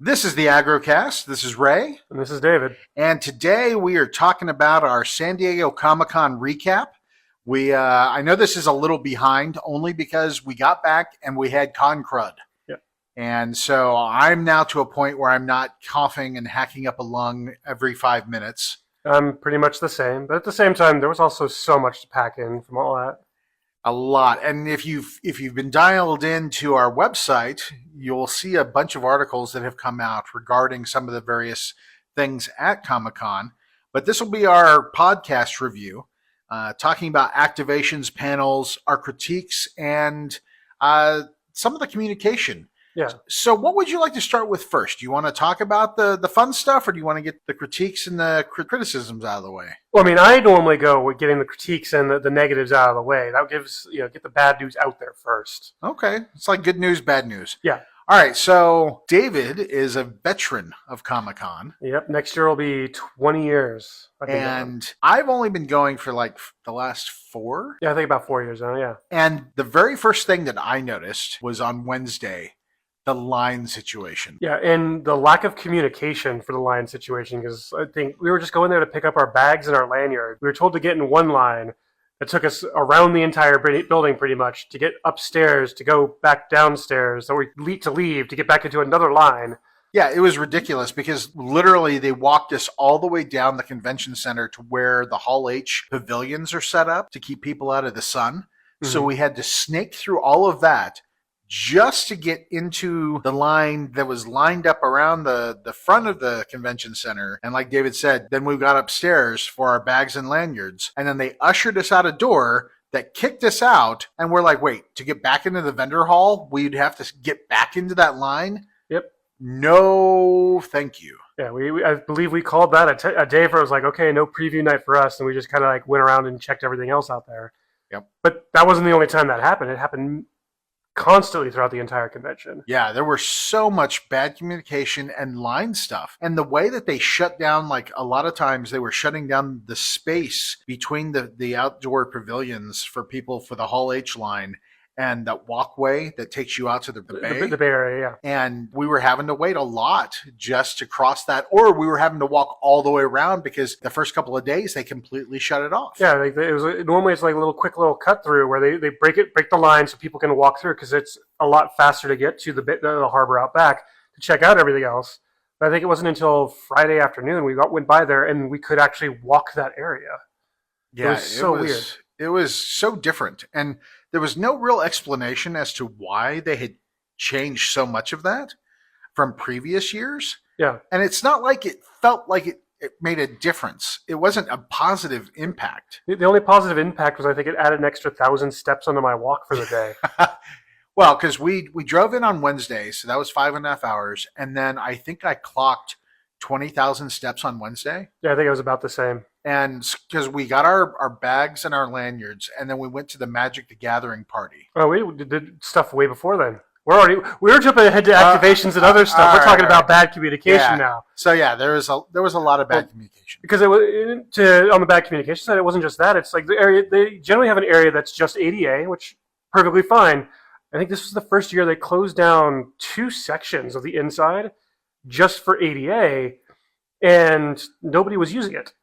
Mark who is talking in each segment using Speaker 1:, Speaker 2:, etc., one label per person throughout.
Speaker 1: This is the AggroCast. This is Ray.
Speaker 2: And this is David.
Speaker 1: And today we are talking about our San Diego Comic-Con recap. I know this is a little behind only because we got back and we had con crud.
Speaker 2: Yeah.
Speaker 1: And so I'm now to a point where I'm not coughing and hacking up a lung every 5 minutes.
Speaker 2: I'm pretty much the same. But at the same time, there was also so much to pack in from all that.
Speaker 1: A lot. And if you've been dialed into our website, you'll see a bunch of articles that have come out regarding some of the various things at Comic-Con. But this will be our podcast review, talking about activations, panels, our critiques, and some of the communication.
Speaker 2: Yeah.
Speaker 1: So what would you like to start with first? Do you want to talk about the fun stuff, or do you want to get the critiques and the criticisms out of the way?
Speaker 2: Well, I mean, I normally go with getting the critiques and the negatives out of the way. That gives, get the bad news out there first.
Speaker 1: Okay. It's like good news, bad news.
Speaker 2: Yeah.
Speaker 1: All right. So David is a veteran of Comic-Con.
Speaker 2: Yep. Next year will be 20 years.
Speaker 1: And I've only been going for like the last 4.
Speaker 2: Yeah, I think about 4 years now, yeah.
Speaker 1: And the very first thing that I noticed was on Wednesday, the line situation.
Speaker 2: Yeah, and the lack of communication for the line situation, because I think we were just going there to pick up our bags and our lanyard. We were told to get in one line. It took us around the entire building pretty much to get upstairs, to go back downstairs, so we need to leave to get back into another line.
Speaker 1: Yeah, it was ridiculous because literally they walked us all the way down the convention center to where the Hall H pavilions are set up to keep people out of the sun. Mm-hmm. So we had to snake through all of that just to get into the line that was lined up around the front of the convention center. And like David said, then we got upstairs for our bags and lanyards. And then they ushered us out a door that kicked us out. And we're like, wait, to get back into the vendor hall, we'd have to get back into that line?
Speaker 2: Yep.
Speaker 1: No, thank you.
Speaker 2: Yeah, I believe we called that a day where it was like, okay, no preview night for us. And we just kind of like went around and checked everything else out there.
Speaker 1: Yep.
Speaker 2: But that wasn't the only time that happened. It happened constantly throughout the entire convention.
Speaker 1: Yeah, there were so much bad communication and line stuff. And the way that they shut down, like a lot of times they were shutting down the space between the outdoor pavilions for people for the Hall H line and that walkway that takes you out to the bay.
Speaker 2: The Bay Area, yeah.
Speaker 1: And we were having to wait a lot just to cross that, or we were having to walk all the way around because the first couple of days they completely shut it off.
Speaker 2: Yeah, normally it's like a quick little cut through where they break the line so people can walk through because it's a lot faster to get to the harbor out back to check out everything else. But I think it wasn't until Friday afternoon we went by there and we could actually walk that area.
Speaker 1: Yeah,
Speaker 2: it was so weird.
Speaker 1: It was so different. And there was no real explanation as to why they had changed so much of that from previous years.
Speaker 2: Yeah.
Speaker 1: And it's not like it felt like it made a difference. It wasn't a positive impact.
Speaker 2: The only positive impact was I think it added an extra 1,000 steps onto my walk for the day.
Speaker 1: Well, because we drove in on Wednesday, so that was 5.5 hours. And then I think I clocked 20,000 steps on Wednesday.
Speaker 2: Yeah, I think it was about the same.
Speaker 1: And because we got our bags and our lanyards, and then we went to the Magic the Gathering party.
Speaker 2: Oh, we did stuff way before then. We're jumping ahead to activations and other stuff. We're talking about bad communication now.
Speaker 1: So yeah, there was a lot of bad communication.
Speaker 2: Because on the bad communication side, it wasn't just that. It's like the area they generally have an area that's just ADA, which perfectly fine. I think this was the first year they closed down 2 sections of the inside just for ADA, and nobody was using it.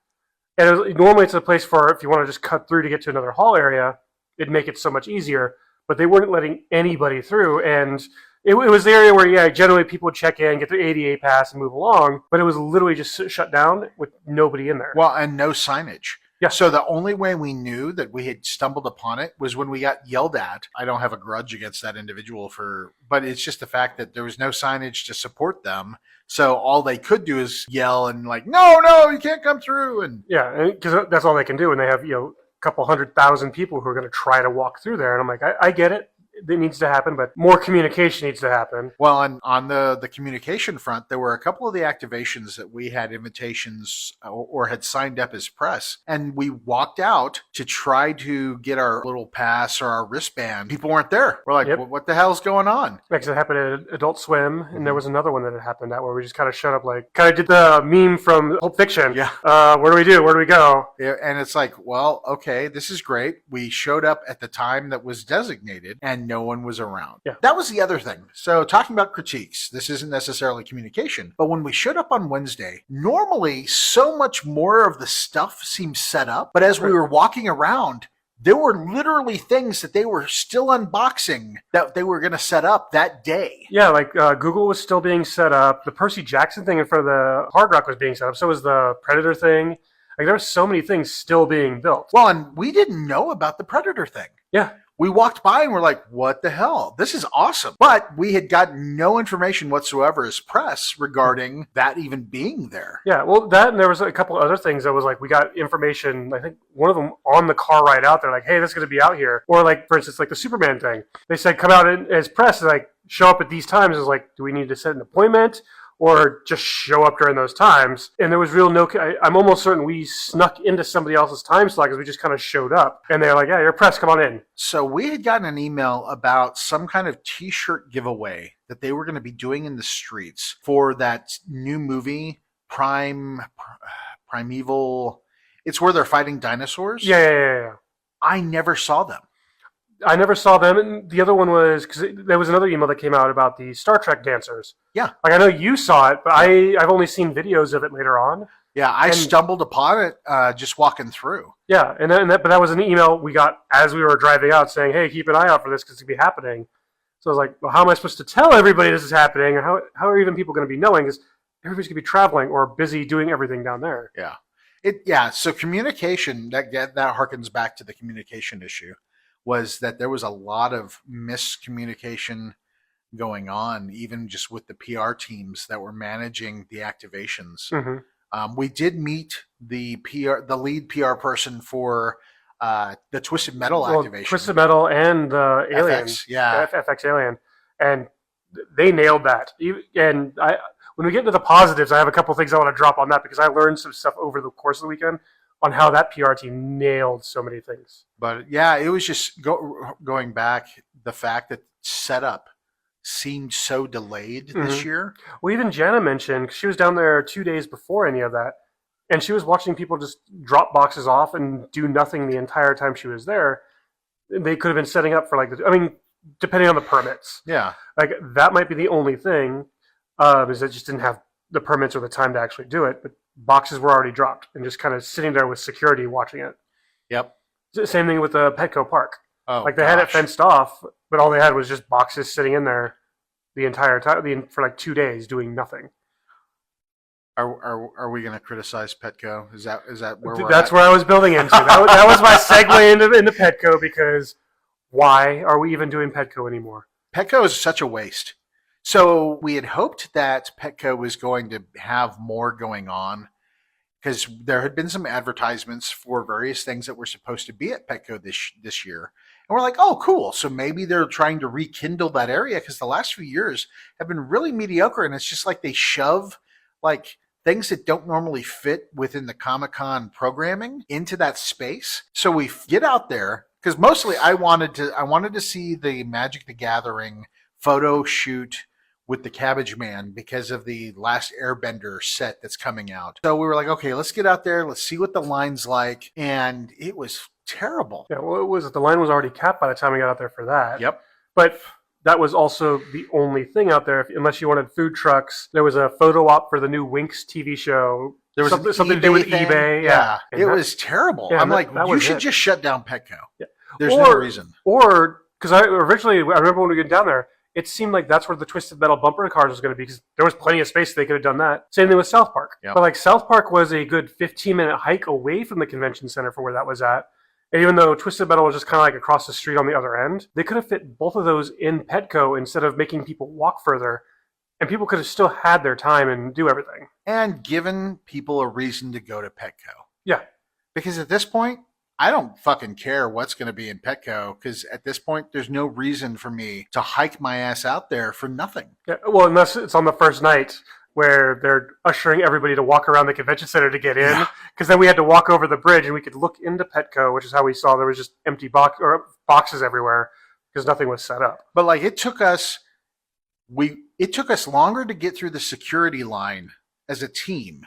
Speaker 2: And normally it's a place for if you want to just cut through to get to another hall area, it'd make it so much easier. But they weren't letting anybody through. And it was the area where, yeah, generally people would check in, get their ADA pass, and move along. But it was literally just shut down with nobody in there.
Speaker 1: Well, and no signage.
Speaker 2: Yeah.
Speaker 1: So the only way we knew that we had stumbled upon it was when we got yelled at. I don't have a grudge against that individual but it's just the fact that there was no signage to support them. So all they could do is yell and like, no, you can't come through. And
Speaker 2: yeah, because that's all they can do. And they have, a couple 100,000 people who are going to try to walk through there. And I'm like, I get it. It needs to happen, but more communication needs to happen.
Speaker 1: Well, and on the communication front, there were a couple of the activations that we had invitations or had signed up as press, and we walked out to try to get our little pass or our wristband. People weren't there. We're like,
Speaker 2: yep.
Speaker 1: What the hell's going on?
Speaker 2: Because it happened at Adult Swim, and there was another one that had happened that where we just kind of shut up, like kind of did the meme from Pulp Fiction.
Speaker 1: Yeah.
Speaker 2: Where do we do? Where do we go?
Speaker 1: Yeah, and it's like, well, okay, this is great. We showed up at the time that was designated, and no one was around.
Speaker 2: Yeah.
Speaker 1: That was the other thing. So talking about critiques, this isn't necessarily communication, but when we showed up on Wednesday, normally so much more of the stuff seems set up, but as we were walking around, there were literally things that they were still unboxing that they were going to set up that day.
Speaker 2: Yeah, like Google was still being set up. The Percy Jackson thing in front of the Hard Rock was being set up. So was the Predator thing. Like there were so many things still being built.
Speaker 1: Well, and we didn't know about the Predator thing.
Speaker 2: Yeah.
Speaker 1: We walked by and we're like, what the hell? This is awesome. But we had gotten no information whatsoever as press regarding that even being there.
Speaker 2: Yeah, well, that and there was a couple other things that was like, we got information, I think one of them on the car ride out there, like, hey, this is going to be out here. Or like, for instance, like the Superman thing. They said, come out as press, like, show up at these times. It was like, do we need to set an appointment? Or just show up during those times. And there was I'm almost certain we snuck into somebody else's time slot because we just kind of showed up. And they're like, yeah, you're press, come on in.
Speaker 1: So we had gotten an email about some kind of t-shirt giveaway that they were going to be doing in the streets for that new movie, Primeval. It's where they're fighting dinosaurs.
Speaker 2: Yeah.
Speaker 1: I never saw them.
Speaker 2: I never saw them, and the other one was because there was another email that came out about the Star Trek dancers.
Speaker 1: Yeah,
Speaker 2: like I know you saw it, but I've only seen videos of it later on.
Speaker 1: Yeah, I stumbled upon it just walking through.
Speaker 2: Yeah, but that was an email we got as we were driving out saying, "Hey, keep an eye out for this because it's gonna be happening." So I was like, "Well, how am I supposed to tell everybody this is happening, or how are even people going to be knowing? Because everybody's gonna be traveling or busy doing everything down there."
Speaker 1: Yeah, So communication that harkens back to the communication issue. Was that there was a lot of miscommunication going on, even just with the PR teams that were managing the activations.
Speaker 2: Mm-hmm.
Speaker 1: We did meet the lead PR person for the Twisted Metal activation.
Speaker 2: Twisted Metal and the Alien. FX Alien. And they nailed that. And when we get into the positives, I have a couple things I want to drop on that because I learned some stuff over the course of the weekend on how that PR team nailed so many things.
Speaker 1: But yeah, it was just going back, the fact that setup seemed so delayed this year.
Speaker 2: Well, even Jana mentioned, she was down there 2 days before any of that, and she was watching people just drop boxes off and do nothing the entire time she was there. They could have been setting up for depending on the permits.
Speaker 1: Yeah.
Speaker 2: Like that might be the only thing, is they just didn't have the permits or the time to actually do it, but boxes were already dropped and just kind of sitting there with security watching it.
Speaker 1: Yep.
Speaker 2: Same thing with the Petco Park.
Speaker 1: Oh,
Speaker 2: they had it fenced off, but all they had was just boxes sitting in there the entire time for 2 days doing nothing.
Speaker 1: Are we going to criticize Petco? Is that where we're
Speaker 2: That's
Speaker 1: at?
Speaker 2: where I was building into. That was my segue into Petco because why are we even doing Petco anymore?
Speaker 1: Petco is such a waste. So we had hoped that Petco was going to have more going on because there had been some advertisements for various things that were supposed to be at Petco this year. And we're like, oh, cool. So maybe they're trying to rekindle that area because the last few years have been really mediocre. And it's just like they shove things that don't normally fit within the Comic-Con programming into that space. So we get out there because mostly I wanted to see the Magic the Gathering photo shoot with the Cabbage Man because of the Last Airbender set that's coming out. So we were like, okay, let's get out there. Let's see what the line's like. And it was terrible.
Speaker 2: Yeah, well, the line was already capped by the time we got out there for that.
Speaker 1: Yep.
Speaker 2: But that was also the only thing out there, unless you wanted food trucks. There was a photo op for the new Winx TV show.
Speaker 1: There was
Speaker 2: something to do with eBay.
Speaker 1: Yeah. It was terrible.
Speaker 2: Yeah,
Speaker 1: I'm like, you should just shut down Petco.
Speaker 2: Yeah.
Speaker 1: There's no reason.
Speaker 2: Or, because I remember when we got down there, it seemed like that's where the Twisted Metal bumper cars was going to be because there was plenty of space they could have done that. Same thing with South Park.
Speaker 1: Yep.
Speaker 2: But South Park was a good 15-minute hike away from the convention center for where that was at. And even though Twisted Metal was just kind of across the street on the other end, they could have fit both of those in Petco instead of making people walk further. And people could have still had their time and do everything.
Speaker 1: And given people a reason to go to Petco.
Speaker 2: Yeah.
Speaker 1: Because at this point, I don't fucking care what's going to be in Petco because at this point, there's no reason for me to hike my ass out there for nothing.
Speaker 2: Yeah, well, unless it's on the first night where they're ushering everybody to walk around the convention center to get in. Because then we had to walk over the bridge and we could look into Petco, which is how we saw there was just empty boxes everywhere because nothing was set up.
Speaker 1: But it took us longer to get through the security line as a team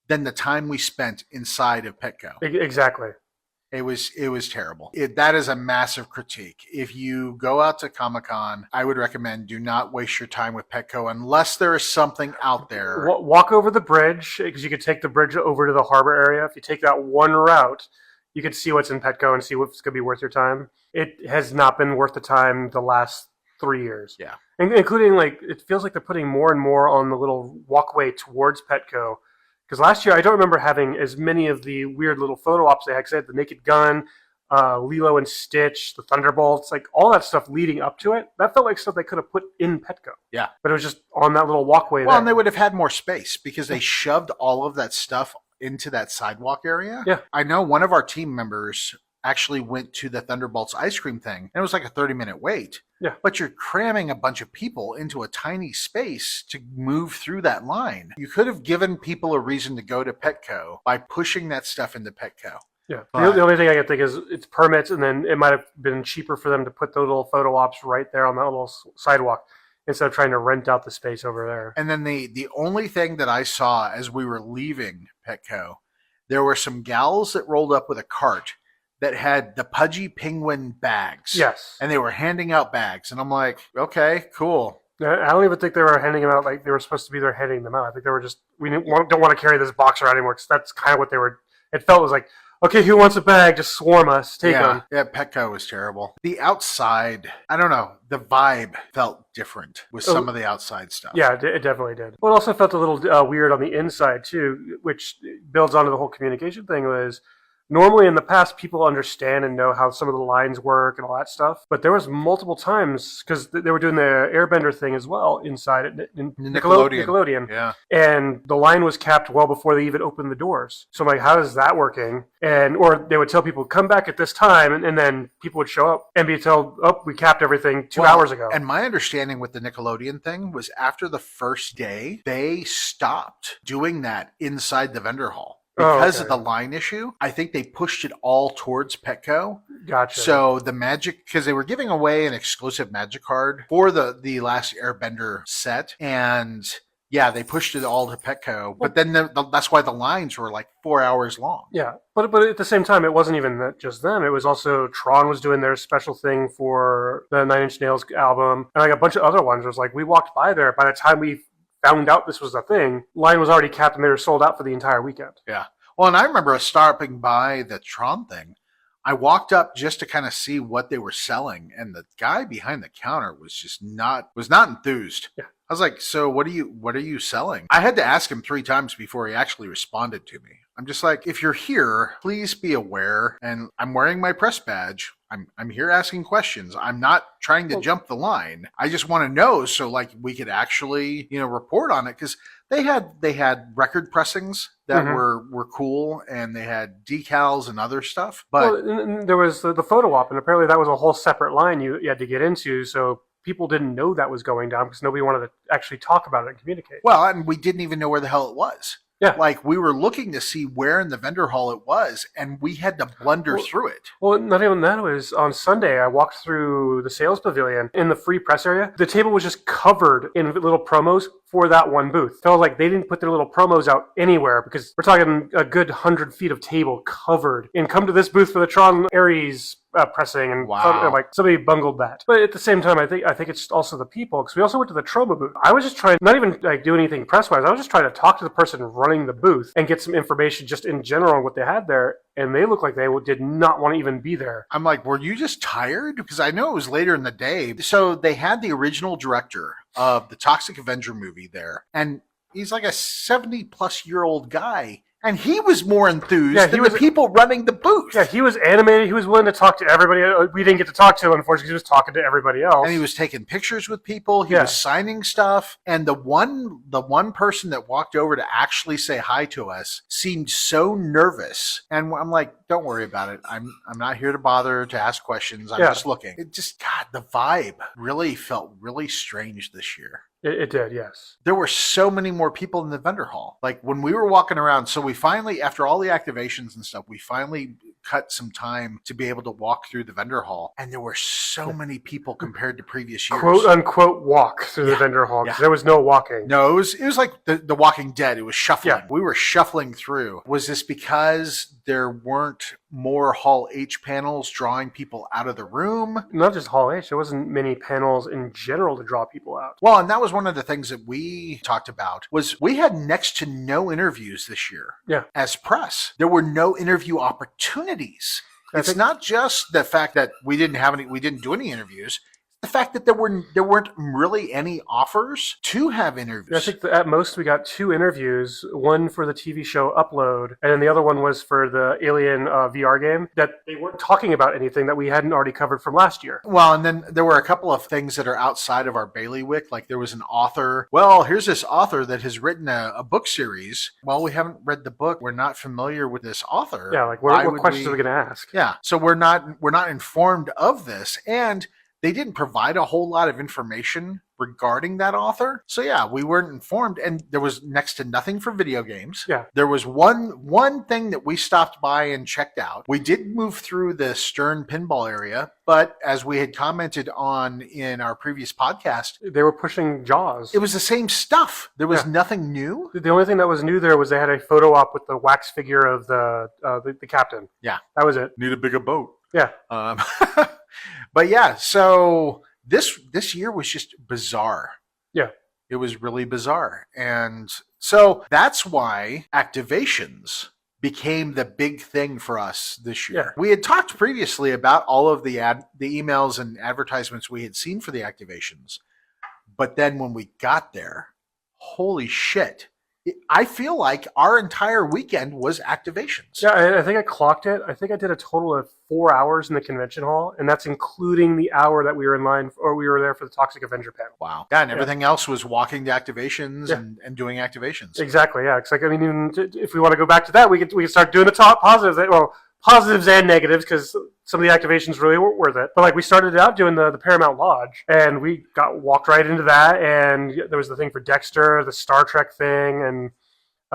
Speaker 1: than the time we spent inside of Petco.
Speaker 2: Exactly.
Speaker 1: It was terrible. That is a massive critique. If you go out to Comic-Con, I would recommend do not waste your time with Petco unless there is something out there.
Speaker 2: Walk over the bridge, because you could take the bridge over to the harbor area. If you take that one route, you could see what's in Petco and see what's going to be worth your time. It has not been worth the time the last 3 years.
Speaker 1: Yeah.
Speaker 2: Including, like, it feels like they're putting more and more on the little walkway towards Petco. Because last year, I don't remember having as many of the weird little photo ops they had. Because they had the Naked Gun, Lilo and Stitch, the Thunderbolts, like all that stuff leading up to it. That felt like stuff they could have put in Petco.
Speaker 1: Yeah.
Speaker 2: But it was just on that little walkway
Speaker 1: Well,
Speaker 2: there.
Speaker 1: and they would have had more space because they shoved all of that stuff into that sidewalk area.
Speaker 2: Yeah.
Speaker 1: I know one of our team members actually went to the Thunderbolts ice cream thing, and it was like a 30-minute wait.
Speaker 2: Yeah.
Speaker 1: But you're cramming a bunch of people into a tiny space to move through that line. You could have given people a reason to go to Petco by pushing that stuff into Petco.
Speaker 2: Yeah.
Speaker 1: But
Speaker 2: The only thing I can think is it's permits, and then it might have been cheaper for them to put those little photo ops right there on that little sidewalk instead of trying to rent out the space over there.
Speaker 1: And then the only thing that I saw as we were leaving Petco, there were some gals that rolled up with a cart that had the Pudgy Penguin bags.
Speaker 2: Yes.
Speaker 1: And they were handing out bags. And I'm like, okay, cool.
Speaker 2: I don't even think they were handing them out like they were supposed to be there handing them out. I think they were just, we don't want to carry this box around anymore, because that's kind of what they were. It felt like, okay, who wants a bag? Just swarm us. Take them.
Speaker 1: Yeah, Petco was terrible. The outside, I don't know, the vibe felt different with some of the outside stuff.
Speaker 2: Yeah, it definitely did. Well, it also felt a little weird on the inside, too, which builds onto the whole communication thing. Was normally in the past, people understand and know how some of the lines work and all that stuff. But there was multiple times, because they were doing the Airbender thing as well inside in Nickelodeon.
Speaker 1: Yeah.
Speaker 2: And the line was capped well before they even opened the doors. So I'm like, how is that working? Or they would tell people, come back at this time, and then people would show up and be told, oh, we capped everything 2 hours ago.
Speaker 1: And my understanding with the Nickelodeon thing was after the first day, they stopped doing that inside the vendor hall. Because of the line issue, I think they pushed it all towards Petco.
Speaker 2: Gotcha.
Speaker 1: So the Magic, because they were giving away an exclusive Magic card for the last Airbender set, and yeah, they pushed it all to Petco. But then that's why the lines were like 4 hours long.
Speaker 2: Yeah, but at the same time, it wasn't even just them. It was also Tron was doing their special thing for the Nine Inch Nails album, and like a bunch of other ones. It was like we walked by there. By the time we found out this was a thing, line was already capped and they were sold out for the entire weekend.
Speaker 1: Yeah. Well, and I remember us stopping by the Tron thing. I walked up just to kind of see what they were selling, and the guy behind the counter was just not enthused.
Speaker 2: Yeah.
Speaker 1: I was like, so what are you selling? I had to ask him 3 times before he actually responded to me. I'm just like, if you're here, please be aware. And I'm wearing my press badge. I'm here asking questions. I'm not trying to jump the line. I just want to know so like we could actually, report on it, because they had record pressings that were cool, and they had decals and other stuff. But
Speaker 2: and there was the photo op, and apparently that was a whole separate line you had to get into. So people didn't know that was going down because nobody wanted to actually talk about it and communicate.
Speaker 1: Well, and we didn't even know where the hell it was.
Speaker 2: Yeah.
Speaker 1: Like, we were looking to see where in the vendor hall it was, and we had to blunder through it.
Speaker 2: Well, not even that. It was on Sunday. I walked through the sales pavilion in the free press area. The table was just covered in little promos for that one booth. So like they didn't put their little promos out anywhere, because we're talking a good 100 feet of table covered. And come to this booth for the Tron Ares pressing, and like somebody bungled that. But at the same time, I think it's also the people, because we also went to the Troma booth. I was just trying, not even like do anything press wise. I was just trying to talk to the person running the booth and get some information just in general on what they had there. And they looked like they did not want to even be there.
Speaker 1: I'm like, were you just tired? Because I know it was later in the day. So they had the original director of the Toxic Avenger movie there, and he's like a 70-plus-year-old guy. And he was more enthused than the people running the booth.
Speaker 2: Yeah, he was animated. He was willing to talk to everybody. We didn't get to talk to him, unfortunately. He was talking to everybody else.
Speaker 1: And he was taking pictures with people. He was signing stuff. And the one person that walked over to actually say hi to us seemed so nervous. And I'm like, don't worry about it. I'm not here to bother to ask questions. I'm just looking. It just, God, the vibe really felt really strange this year.
Speaker 2: It did, yes.
Speaker 1: There were so many more people in the vendor hall. Like when we were walking around, so we finally, after all the activations and stuff, we finally cut some time to be able to walk through the vendor hall. And there were so many people compared to previous years.
Speaker 2: Quote unquote walk through the vendor hall. There was no walking.
Speaker 1: No, it was like the Walking Dead. It was shuffling. Yeah. We were shuffling through. Was this because there weren't more Hall H panels drawing people out of the room.
Speaker 2: Not just Hall H, there wasn't many panels in general to draw people out.
Speaker 1: Well, and that was one of the things that we talked about was we had next to no interviews this year.
Speaker 2: Yeah.
Speaker 1: As press. There were no interview opportunities. It's not just the fact that we didn't do any interviews. The fact that there weren't really any offers to have interviews.
Speaker 2: I think at most we got 2 interviews, one for the TV show Upload, and then the other one was for the Alien VR game, that they weren't talking about anything that we hadn't already covered from last year.
Speaker 1: Well, and then there were a couple of things that are outside of our bailiwick, like there was an author. Well, here's this author that has written a book series. Well, we haven't read the book. We're not familiar with this author.
Speaker 2: Yeah, like what questions are we going to ask?
Speaker 1: Yeah, so we're not informed of this, and they didn't provide a whole lot of information regarding that author. So yeah, we weren't informed, and there was next to nothing for video games.
Speaker 2: Yeah.
Speaker 1: There was one thing that we stopped by and checked out. We did move through the Stern pinball area, but as we had commented on in our previous podcast,
Speaker 2: they were pushing Jaws.
Speaker 1: It was the same stuff. There was nothing new.
Speaker 2: The only thing that was new there was they had a photo op with the wax figure of the captain.
Speaker 1: Yeah.
Speaker 2: That was it.
Speaker 1: Need a bigger boat.
Speaker 2: Yeah.
Speaker 1: But yeah, so this year was just bizarre.
Speaker 2: Yeah.
Speaker 1: It was really bizarre. And so that's why activations became the big thing for us this year.
Speaker 2: Yeah.
Speaker 1: We had talked previously about all of the emails and advertisements we had seen for the activations. But then when we got there, holy shit. I feel like our entire weekend was activations.
Speaker 2: Yeah, I think I clocked it. I think I did a total of 4 hours in the convention hall, and that's including the hour that we were in line, or we were there for the Toxic Avenger panel.
Speaker 1: Wow. Yeah, and everything else was walking to activations and doing activations.
Speaker 2: Exactly, yeah. It's like, I mean, even if we want to go back to that, we can start doing the top positives. Well, positives and negatives, because some of the activations really weren't worth it. But like, we started out doing the Paramount Lodge, and we walked right into that, and there was the thing for Dexter, the Star Trek thing, and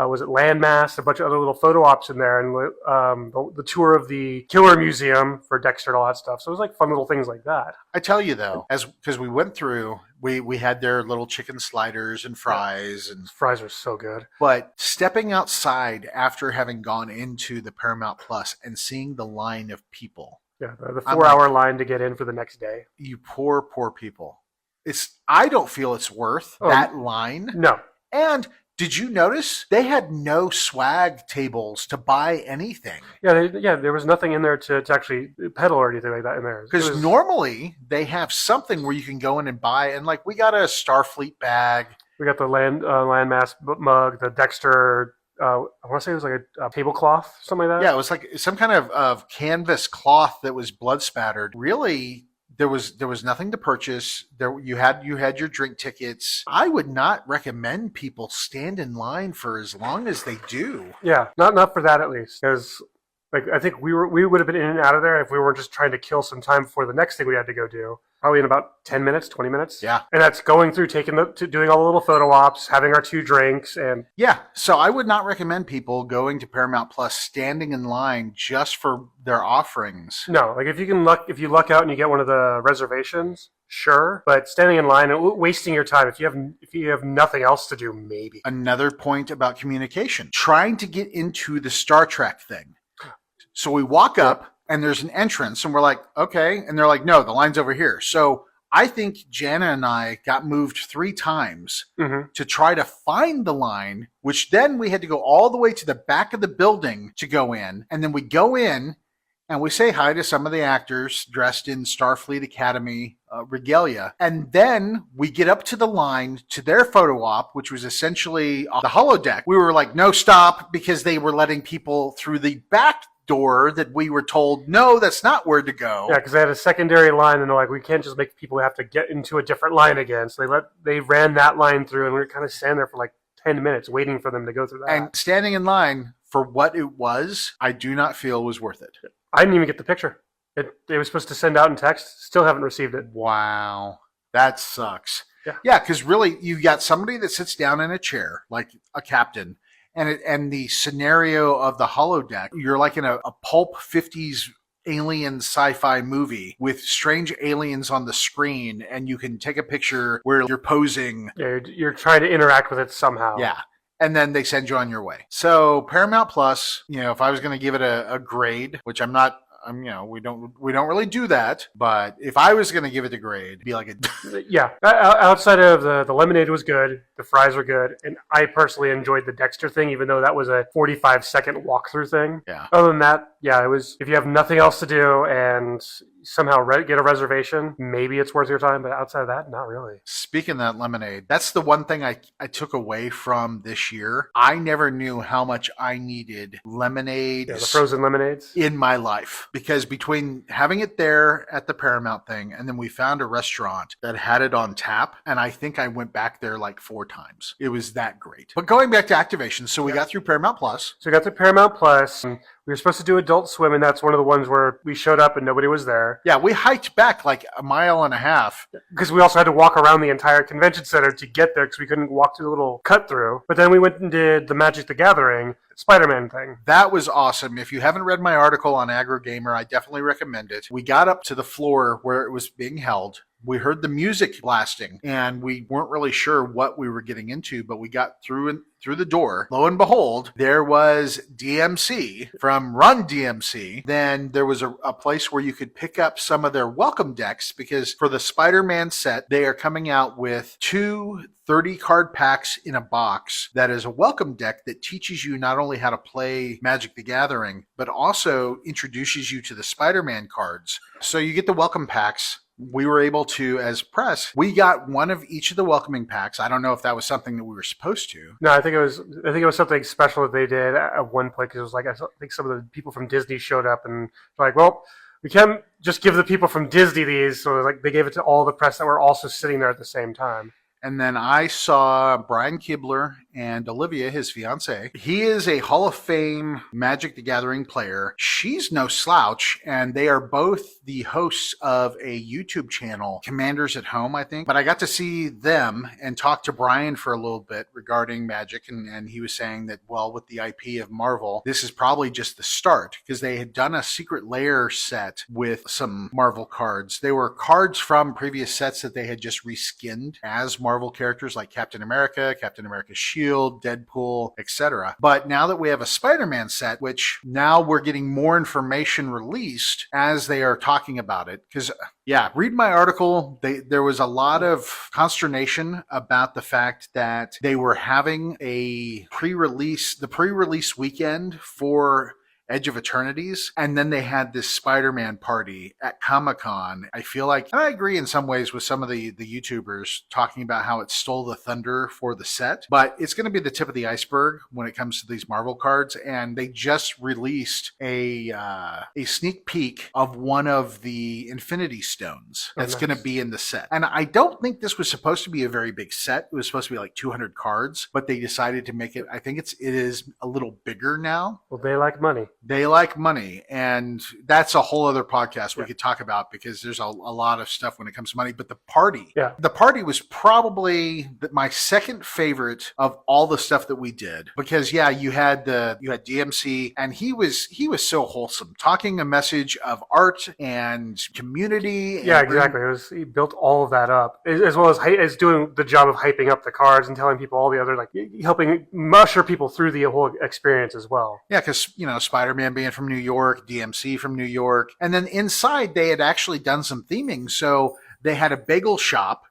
Speaker 2: was it Landmass, a bunch of other little photo ops in there, and the tour of the Killer Museum for Dexter and all that stuff. So it was like fun little things like that.
Speaker 1: I tell you though, because we went through, we had their little chicken sliders and fries, and
Speaker 2: fries are so good.
Speaker 1: But stepping outside after having gone into the Paramount Plus and seeing the line of people.
Speaker 2: Yeah, the 4-hour line to get in for the next day.
Speaker 1: You poor people. I don't feel it's worth that line.
Speaker 2: No.
Speaker 1: And did you notice they had no swag tables to buy anything?
Speaker 2: Yeah, there was nothing in there to actually pedal or anything like that in there.
Speaker 1: Because normally they have something where you can go in and buy, and like we got a Starfleet bag.
Speaker 2: We got the landmass mug, the Dexter. I want to say it was like a tablecloth, something like that.
Speaker 1: Yeah, it was like some kind of canvas cloth that was blood spattered. Really, there was nothing to purchase. You had your drink tickets. I would not recommend people stand in line for as long as they do.
Speaker 2: Yeah, not for that at least, because like I think we would have been in and out of there if we weren't just trying to kill some time before the next thing we had to go do. Probably in about 10 minutes, 20 minutes.
Speaker 1: Yeah.
Speaker 2: And that's going through, doing all the little photo ops, having our 2 drinks, and...
Speaker 1: Yeah, so I would not recommend people going to Paramount Plus standing in line just for their offerings.
Speaker 2: No, like if you luck out and you get one of the reservations, sure. But standing in line and wasting your time, if you have nothing else to do, maybe.
Speaker 1: Another point about communication. Trying to get into the Star Trek thing. So we walk up, and there's an entrance, and we're like, okay. And they're like, no, the line's over here. So I think Jana and I got moved 3 times to try to find the line, which then we had to go all the way to the back of the building to go in. And then we go in, and we say hi to some of the actors dressed in Starfleet Academy regalia. And then we get up to the line to their photo op, which was essentially the holodeck. We were like, no, stop, because they were letting people through the back door that we were told, no, that's not where to go.
Speaker 2: Yeah, because they had a secondary line, and they're like, we can't just make people have to get into a different line again. So they ran that line through, and we were kind of standing there for like 10 minutes waiting for them to go through that.
Speaker 1: And standing in line for what it was, I do not feel was worth it.
Speaker 2: I didn't even get the picture. They were supposed to send out in text. Still haven't received it.
Speaker 1: Wow. That sucks.
Speaker 2: Yeah,
Speaker 1: because really, you got somebody that sits down in a chair, like a captain, and the scenario of the holodeck, you're like in a pulp 50s alien sci-fi movie with strange aliens on the screen, and you can take a picture where you're posing.
Speaker 2: Yeah, you're trying to interact with it somehow.
Speaker 1: Yeah. and then they send you on your way. So Paramount Plus, if I was going to give it a grade, which I'm not, we don't really do that. But if I was going to give it a grade, it'd be like a
Speaker 2: yeah. Outside of the lemonade was good, the fries were good, and I personally enjoyed the Dexter thing, even though that was a 45-second walkthrough thing.
Speaker 1: Yeah.
Speaker 2: Other than that, yeah, it was. If you have nothing else to do and somehow get a reservation, maybe it's worth your time. But outside of that, not really.
Speaker 1: Speaking of that lemonade, that's the one thing I took away from this year. I never knew how much I needed lemonade,
Speaker 2: the frozen lemonades,
Speaker 1: in my life. Because between having it there at the Paramount thing, and then we found a restaurant that had it on tap, and I think I went back there like 4 times. It was that great. But going back to activation, so we got through Paramount Plus.
Speaker 2: So we got to Paramount Plus. And we were supposed to do Adult Swim, and that's one of the ones where we showed up and nobody was there.
Speaker 1: Yeah, we hiked back like a mile and a half.
Speaker 2: Because we also had to walk around the entire convention center to get there because we couldn't walk through the little cut through. But then we went and did the Magic the Gathering Spider-Man thing.
Speaker 1: That was awesome. If you haven't read my article on AggroGamer, I definitely recommend it. We got up to the floor where it was being held. We heard the music blasting, and we weren't really sure what we were getting into, but we got through the door. Lo and behold, there was DMC from Run DMC. Then there was a place where you could pick up some of their welcome decks, because for the Spider-Man set, they are coming out with 2 30-card packs in a box that is a welcome deck that teaches you not only how to play Magic the Gathering, but also introduces you to the Spider-Man cards. So you get the welcome packs. We were able to, as press, we got one of each of the welcoming packs. I don't know if that was something that we were supposed to.
Speaker 2: No, I think it was something special that they did at one point, because it was like, I think some of the people from Disney showed up and like, well, we can't just give the people from Disney these. So like they gave it to all the press that were also sitting there at the same time.
Speaker 1: And then I saw Brian Kibler and Olivia, his fiance. He is a Hall of Fame Magic the Gathering player. She's no slouch, and they are both the hosts of a YouTube channel, Commanders at Home, I think. But I got to see them and talk to Brian for a little bit regarding Magic, and he was saying that, well, with the IP of Marvel, this is probably just the start, because they had done a Secret Lair set with some Marvel cards. They were cards from previous sets that they had just reskinned as Marvel characters, like Captain America's Shield, Deadpool, etc. But now that we have a Spider-Man set, which now we're getting more information released as they are talking about it, because read my article. There was a lot of consternation about the fact that they were having the pre-release weekend for Edge of Eternities, and then they had this Spider-Man party at Comic-Con. I feel like, and I agree in some ways with some of the YouTubers talking about how it stole the thunder for the set, but it's going to be the tip of the iceberg when it comes to these Marvel cards, and they just released a sneak peek of one of the Infinity Stones that's going to be in the set. And I don't think this was supposed to be a very big set. It was supposed to be like 200 cards, but they decided to make it, I think it is a little bigger now.
Speaker 2: Well, they like money.
Speaker 1: They like money, and that's a whole other podcast we could talk about, because there's a lot of stuff when it comes to money. But the party was probably my second favorite of all the stuff that we did, because you had DMC, and he was so wholesome, talking a message of art and community.
Speaker 2: Yeah, exactly. He built all of that up, as well as doing the job of hyping up the cards and telling people all the other, like helping usher people through the whole experience as well.
Speaker 1: Yeah, because Spider-Man being from New York, DMC from New York. And then inside, they had actually done some theming. So they had a bagel shop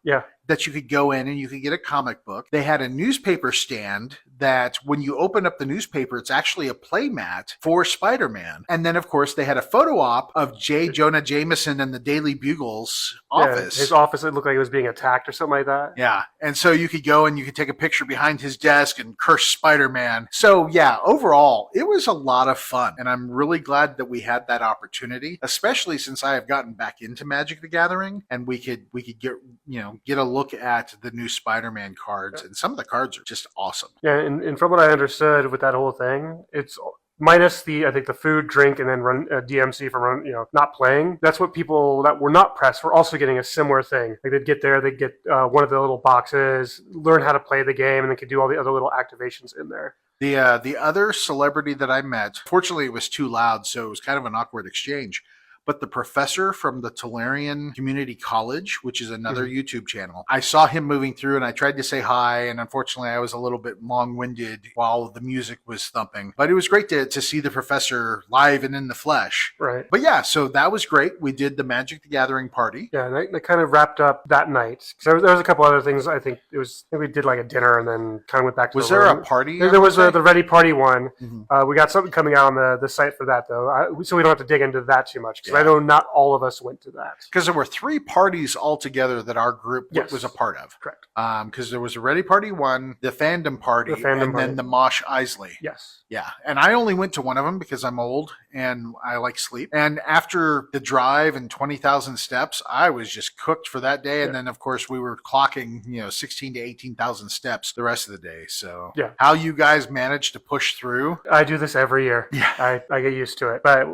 Speaker 1: that you could go in and you could get a comic book. They had a newspaper stand that when you open up the newspaper, it's actually a play mat for Spider-Man. And then, of course, they had a photo op of J. Jonah Jameson and the Daily Bugle's office.
Speaker 2: His office, it looked like it was being attacked or something like that.
Speaker 1: Yeah. And so you could go and you could take a picture behind his desk and curse Spider-Man. So, overall, it was a lot of fun. And I'm really glad that we had that opportunity, especially since I have gotten back into Magic the Gathering, and we could get a look at the new Spider-Man cards. And some of the cards are just awesome.
Speaker 2: Yeah. And from what I understood with that whole thing, it's minus the food, drink, and then run DMC from not playing. That's what people that were not pressed were also getting a similar thing. Like they'd get there, they'd get one of the little boxes, learn how to play the game, and they could do all the other little activations in there.
Speaker 1: The other celebrity that I met, fortunately, it was too loud, so it was kind of an awkward exchange. but the professor from the Tolarian Community College, which is another YouTube channel, I saw him moving through and I tried to say hi. And unfortunately, I was a little bit long-winded while the music was thumping. But it was great to see the professor live and in the flesh.
Speaker 2: Right.
Speaker 1: But yeah, so that was great. We did the Magic the Gathering party.
Speaker 2: Yeah, and that kind of wrapped up that night. Because there was a couple other things. I think we did like a dinner and then kind of went back to
Speaker 1: Was
Speaker 2: the
Speaker 1: there
Speaker 2: room.
Speaker 1: a party?
Speaker 2: There was the Ready Party one.
Speaker 1: Mm-hmm.
Speaker 2: We got something coming out on the site for that, though. So we don't have to dig into that too much. Because
Speaker 1: Yeah.
Speaker 2: I know not all of us went to that.
Speaker 1: Because there were 3 parties altogether that our group
Speaker 2: Yes.
Speaker 1: was a part of.
Speaker 2: Correct.
Speaker 1: Because there was a Ready Party 1, the Fandom Party, and then the Mosh Isley.
Speaker 2: Yes.
Speaker 1: Yeah, and I only went to one of them because I'm old and I like sleep. And after the drive and 20,000 steps, I was just cooked for that day. And then, of course, we were clocking, 16 to 18,000 steps the rest of the day. So
Speaker 2: Yeah.
Speaker 1: how you guys managed to push through.
Speaker 2: I do this every year.
Speaker 1: Yeah.
Speaker 2: I get used to it. But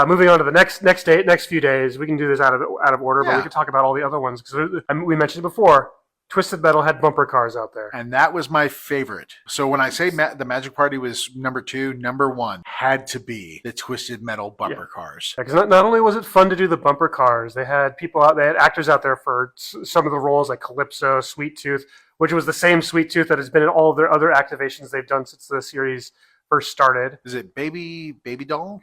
Speaker 2: moving on to the next few days, we can do this out of order, but
Speaker 1: Yeah.
Speaker 2: we can talk about all the other ones because we mentioned it before. Twisted Metal had bumper cars out there.
Speaker 1: And that was my favorite. So when I say the Magic Party was number 2, number 1 had to be the Twisted Metal bumper cars.
Speaker 2: Because not only was it fun to do the bumper cars, they had actors out there for some of the roles like Calypso, Sweet Tooth, which was the same Sweet Tooth that has been in all of their other activations they've done since the series first started.
Speaker 1: Is it Baby Doll?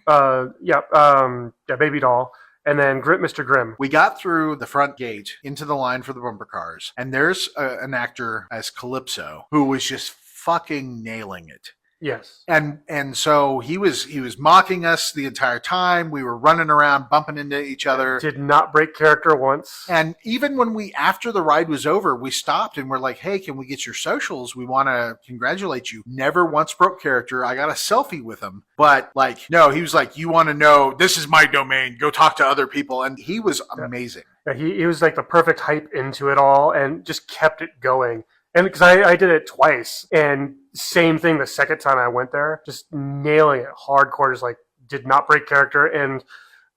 Speaker 2: Baby Doll. And then Mr. Grimm.
Speaker 1: We got through the front gate into the line for the bumper cars, and there's an actor as Calypso who was just fucking nailing it.
Speaker 2: Yes.
Speaker 1: And so he was mocking us the entire time. We were running around, bumping into each other.
Speaker 2: Did not break character once.
Speaker 1: And even when after the ride was over, we stopped and we're like, hey, can we get your socials? We want to congratulate you. Never once broke character. I got a selfie with him. But no, he was like, you want to know, this is my domain. Go talk to other people. And he was amazing.
Speaker 2: Yeah, he was like the perfect hype into it all and just kept it going. And because I did it twice, and same thing the second time I went there, just nailing it hardcore, just like did not break character and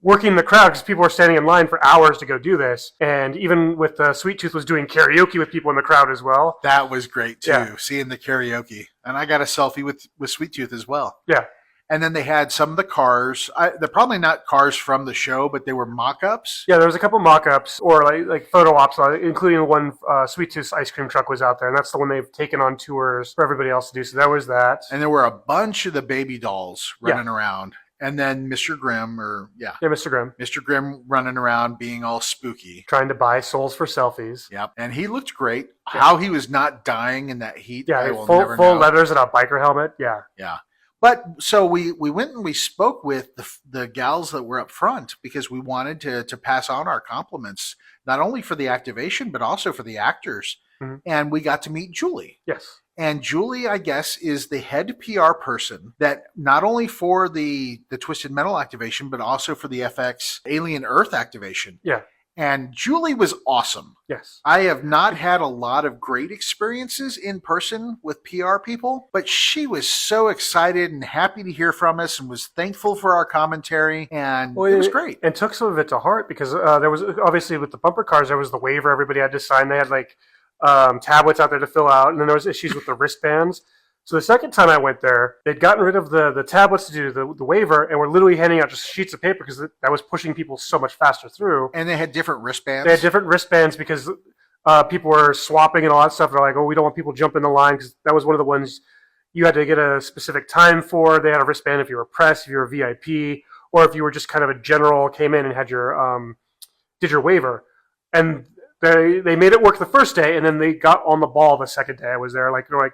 Speaker 2: working the crowd because people were standing in line for hours to go do this. And even with Sweet Tooth was doing karaoke with people in the crowd as well.
Speaker 1: That was great too, seeing the karaoke. And I got a selfie with Sweet Tooth as well.
Speaker 2: Yeah.
Speaker 1: And then they had some of the cars. They're probably not cars from the show, but they were mock-ups.
Speaker 2: Yeah, there was a couple mock-ups or like photo ops, including one Sweet Tooth's ice cream truck was out there, and that's the one they've taken on tours for everybody else to do. So that was that.
Speaker 1: And there were a bunch of the baby dolls running around. And then Mr. Grimm,
Speaker 2: Mr. Grimm.
Speaker 1: Mr. Grimm running around being all spooky.
Speaker 2: Trying to buy souls for selfies.
Speaker 1: Yep. And he looked great. Yeah. How he was not dying in that heat,
Speaker 2: yeah,
Speaker 1: I will
Speaker 2: full
Speaker 1: never know.
Speaker 2: leathers and a biker helmet. Yeah.
Speaker 1: Yeah. But so we went and we spoke with the gals that were up front because we wanted to pass on our compliments, not only for the activation, but also for the actors. Mm-hmm. And we got to meet Julie.
Speaker 2: Yes.
Speaker 1: And Julie, I guess, is the head PR person that not only for the Twisted Metal activation, but also for the FX Alien Earth activation.
Speaker 2: Yeah.
Speaker 1: And Julie was awesome.
Speaker 2: Yes.
Speaker 1: I have not had a lot of great experiences in person with PR people, but she was so excited and happy to hear from us and was thankful for our commentary. And it was great.
Speaker 2: And took some of it to heart because there was, obviously with the bumper cars, there was the waiver everybody had to sign. They had like tablets out there to fill out. And then there was issues with the wristbands. So the second time I went there, they'd gotten rid of the tablets to do the waiver and were literally handing out just sheets of paper because that was pushing people so much faster through.
Speaker 1: And they had different wristbands?
Speaker 2: They had different wristbands because people were swapping and all that stuff. They're like, oh, we don't want people jumping the line because that was one of the ones you had to get a specific time for. They had a wristband if you were press, if you were VIP, or if you were just kind of a general, came in and had your did your waiver. And they made it work the first day, and then they got on the ball the second day I was there. They're like,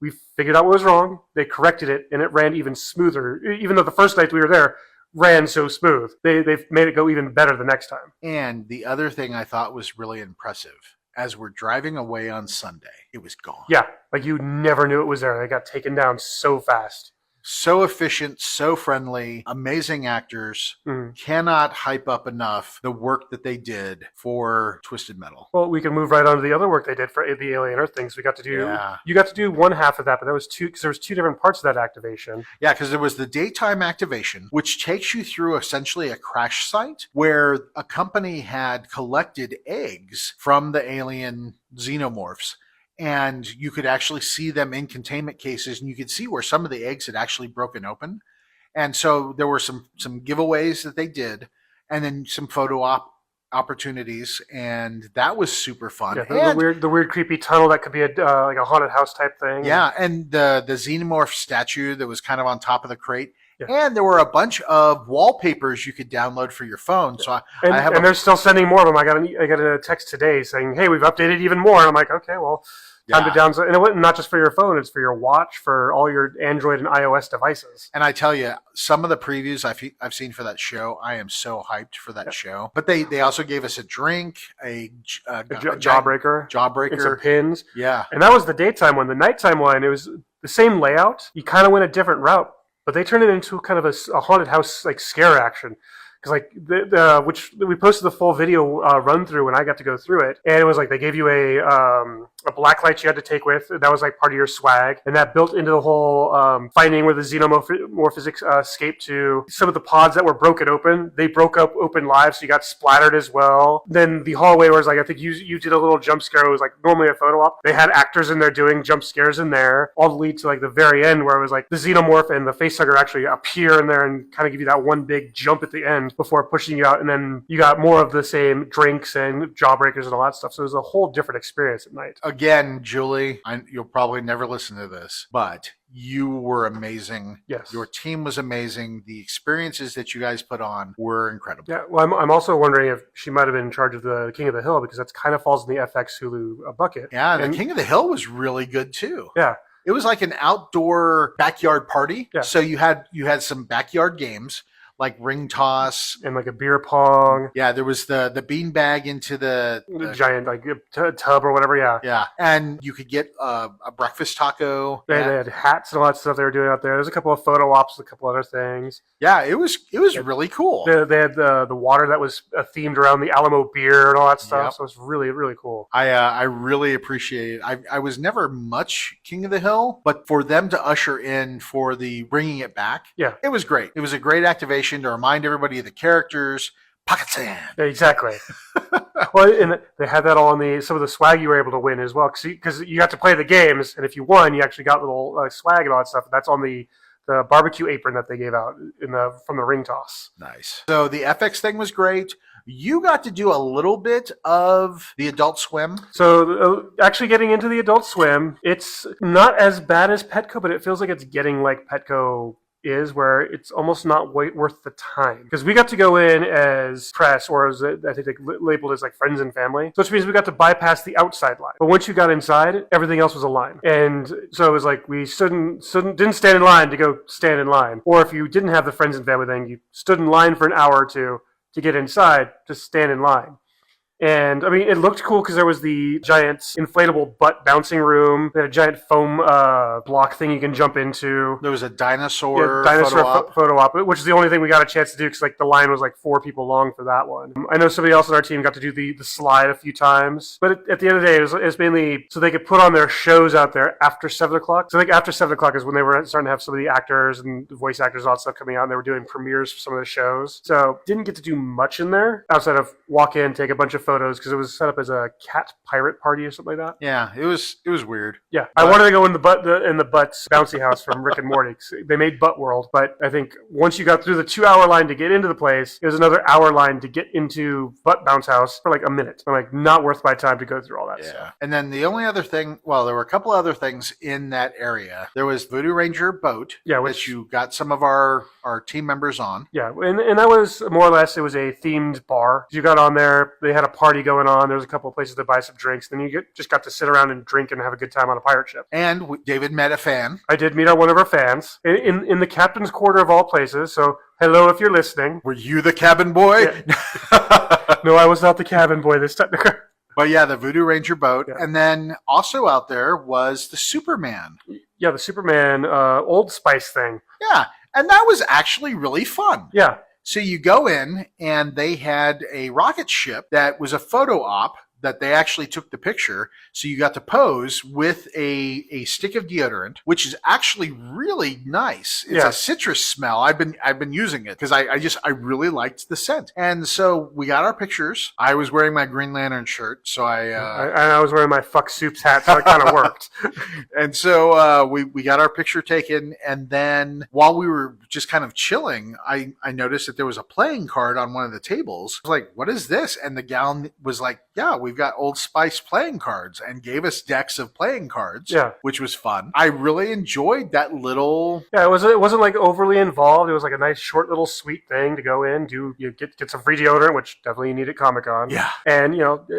Speaker 2: we figured out what was wrong. They corrected it, and it ran even smoother. Even though the first night we were there ran so smooth, they've made it go even better the next time.
Speaker 1: And the other thing I thought was really impressive, as we're driving away on Sunday, it was gone.
Speaker 2: Yeah, like you never knew it was there. They got taken down so fast.
Speaker 1: So efficient, so friendly, amazing actors. Cannot hype up enough the work that they did for Twisted Metal.
Speaker 2: Well, we can move right on to the other work they did for the Alien Earth things. We got to do. Yeah. You got to do one half of that, but that was two because there was two different parts of that activation.
Speaker 1: Yeah, because there was the daytime activation, which takes you through essentially a crash site where a company had collected eggs from the alien xenomorphs. And you could actually see them in containment cases, and you could see where some of the eggs had actually broken open. And so there were some giveaways that they did. and then some photo opportunities, and that was super fun.
Speaker 2: Yeah, the weird, creepy tunnel that could be like a haunted house type thing.
Speaker 1: Yeah, and the xenomorph statue that was kind of on top of the crate.
Speaker 2: Yeah.
Speaker 1: And there were a bunch of wallpapers you could download for your phone. So
Speaker 2: and they're still sending more of them. I got a text today saying, "Hey, we've updated even more." And I'm like, "Okay, well, time to download." And it wasn't not just for your phone; it's for your watch, for all your Android and iOS devices.
Speaker 1: And I tell you, some of the previews I've seen for that show, I am so hyped for that show. But they also gave us a drink, a
Speaker 2: jawbreaker, and some pins.
Speaker 1: Yeah,
Speaker 2: and that was the daytime one. The nighttime one, it was the same layout. You kind of went a different route. But they turned it into kind of a haunted house like scare action. Because like which we posted the full video run through when I got to go through it, and it was like they gave you a black light you had to take with that was like part of your swag, and that built into the whole finding where the xenomorphic escaped to. Some of the pods that were broken open, they broke up open live, so you got splattered as well. Then the hallway was like I think you did a little jump scare. It was like normally a photo op. They had actors in there doing jump scares in there, all the lead to like the very end where it was like the xenomorph and the facehugger actually appear in there and kind of give you that one big jump at the end before pushing you out, and then you got more of the same drinks and jawbreakers and all that stuff. So it was a whole different experience at night.
Speaker 1: Again, Julie, you'll probably never listen to this, but you were amazing.
Speaker 2: Yes.
Speaker 1: Your team was amazing. The experiences that you guys put on were incredible.
Speaker 2: Yeah, well, I'm also wondering if she might have been in charge of the King of the Hill, because that's kind of falls in the FX Hulu bucket.
Speaker 1: Yeah, and the King of the Hill was really good too.
Speaker 2: Yeah.
Speaker 1: It was like an outdoor backyard party.
Speaker 2: Yeah.
Speaker 1: So you had some backyard games like ring toss
Speaker 2: and like a beer pong.
Speaker 1: Yeah, there was the beanbag into the
Speaker 2: giant like tub or whatever.
Speaker 1: Yeah, and you could get a breakfast taco.
Speaker 2: They had hats and all that stuff they were doing out there. There's a couple of photo ops, a couple other things.
Speaker 1: Yeah, it was really cool.
Speaker 2: They had the water that was themed around the Alamo beer and all that stuff. Yep. So it's really, really cool.
Speaker 1: I really appreciate it. I was never much King of the Hill, but for them to usher in for the bringing it back, it was great. It was a great activation to remind everybody of the characters. Pocket sand.
Speaker 2: Yeah, exactly. Well, and they had that all in some of the swag you were able to win as well, because you got to play the games, and if you won, you actually got little swag and all that stuff. That's on the barbecue apron that they gave out from the ring toss.
Speaker 1: Nice. So the FX thing was great. You got to do a little bit of the Adult Swim.
Speaker 2: So actually getting into the Adult Swim, it's not as bad as Petco, but it feels like it's getting like Petco is, where it's almost not worth the time, because we got to go in as press, or as I think they labeled as like friends and family, so which means we got to bypass the outside line. But once you got inside, everything else was a line, and so it was like we didn't stand in line to go stand in line, or if you didn't have the friends and family thing, you stood in line for an hour or two to get inside to stand in line. And I mean, it looked cool because there was the giant inflatable butt bouncing room. They had a giant foam block thing you can jump into.
Speaker 1: There was a dinosaur
Speaker 2: photo op, which is the only thing we got a chance to do because like the line was like 4 people long for that one. I know somebody else on our team got to do the slide a few times, but at the end of the day, it was mainly so they could put on their shows out there after 7 o'clock. So like after 7 o'clock is when they were starting to have some of the actors and the voice actors and all that stuff coming out, and they were doing premieres for some of the shows. So didn't get to do much in there outside of walk in, take a bunch of photos, because it was set up as a cat pirate party or something like that.
Speaker 1: Yeah, it was weird.
Speaker 2: Yeah, I wanted to go in the Butts bouncy house from Rick and Morty. They made Butt World, but I think once you got through the 2-hour line to get into the place, it was another hour line to get into Butt Bounce House for like a minute. I'm like, not worth my time to go through all that stuff.
Speaker 1: And then the only other thing, well, there were a couple other things in that area. There was Voodoo Ranger boat, which you got some of our team members on.
Speaker 2: Yeah, and that was more or less, it was a themed bar. You got on there, they had a party going on. There was a couple of places to buy some drinks. Then you just got to sit around and drink and have a good time on a pirate ship.
Speaker 1: And David met a fan.
Speaker 2: I did meet one of our fans in the captain's quarter of all places. So hello, if you're listening.
Speaker 1: Were you the cabin boy?
Speaker 2: Yeah. No, I was not the cabin boy this time.
Speaker 1: But yeah, the Voodoo Ranger boat. Yeah. And then also out there was the Superman.
Speaker 2: Yeah, the Superman Old Spice thing.
Speaker 1: Yeah, and that was actually really fun.
Speaker 2: Yeah.
Speaker 1: So you go in, and they had a rocket ship that was a photo op that they actually took the picture. So you got to pose with a stick of deodorant, which is actually really nice. It's a citrus smell. I've been using it because I really liked the scent. And so we got our pictures. I was wearing my Green Lantern shirt, so
Speaker 2: I was wearing my fuck soups hat, so it kind of worked.
Speaker 1: And so we got our picture taken, and then while we were just kind of chilling, I noticed that there was a playing card on one of the tables. I was like, what is this? And the gal was like, yeah, we've got Old Spice playing cards, and gave us decks of playing cards, which was fun. I really enjoyed that little...
Speaker 2: Yeah, it wasn't like overly involved. It was like a nice short little sweet thing to go in, get some free deodorant, which definitely you need at Comic-Con.
Speaker 1: Yeah.
Speaker 2: And,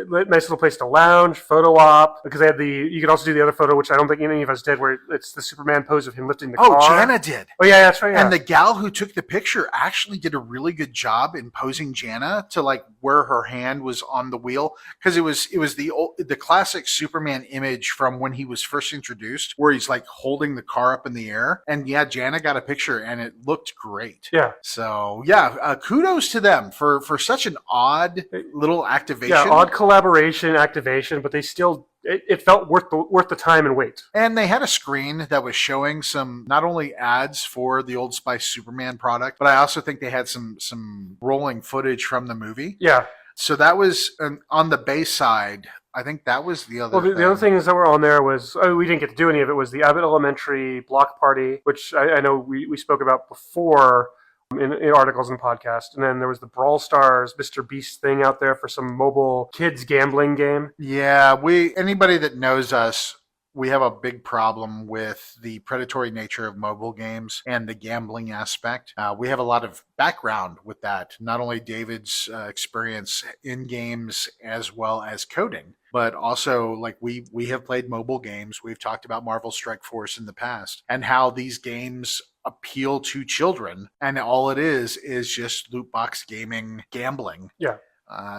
Speaker 2: nice little place to lounge, photo op, because they had you could also do the other photo, which I don't think any of us did, where it's the Superman pose of him lifting the car.
Speaker 1: Oh, Jana did.
Speaker 2: Oh, yeah, that's right. Yeah.
Speaker 1: And the gal who took the picture actually did a really good job in posing Jana to like where her hand was on the wheel, because it was the classic Superman image from when he was first introduced, where he's like holding the car up in the air. And yeah, Jana got a picture, and it looked great.
Speaker 2: Yeah.
Speaker 1: So yeah, kudos to them for such an odd little activation.
Speaker 2: Yeah, odd collaboration, activation, but they still. It felt worth the time and wait.
Speaker 1: And they had a screen that was showing some, not only ads for the Old Spice Superman product, but I also think they had some rolling footage from the movie.
Speaker 2: Yeah.
Speaker 1: So that was on the base side. I think that was the other thing.
Speaker 2: The other things that were on there was, we didn't get to do any of it, was the Abbott Elementary block party, which I know we spoke about before in articles and podcasts. And then there was the Brawl Stars Mr. Beast thing out there for some mobile kids gambling game.
Speaker 1: Yeah, anybody that knows us, we have a big problem with the predatory nature of mobile games and the gambling aspect. We have a lot of background with that, not only David's experience in games as well as coding, but also like we have played mobile games. We've talked about Marvel Strike Force in the past and how these games appeal to children, and all it is just loot box gaming, gambling.
Speaker 2: Yeah.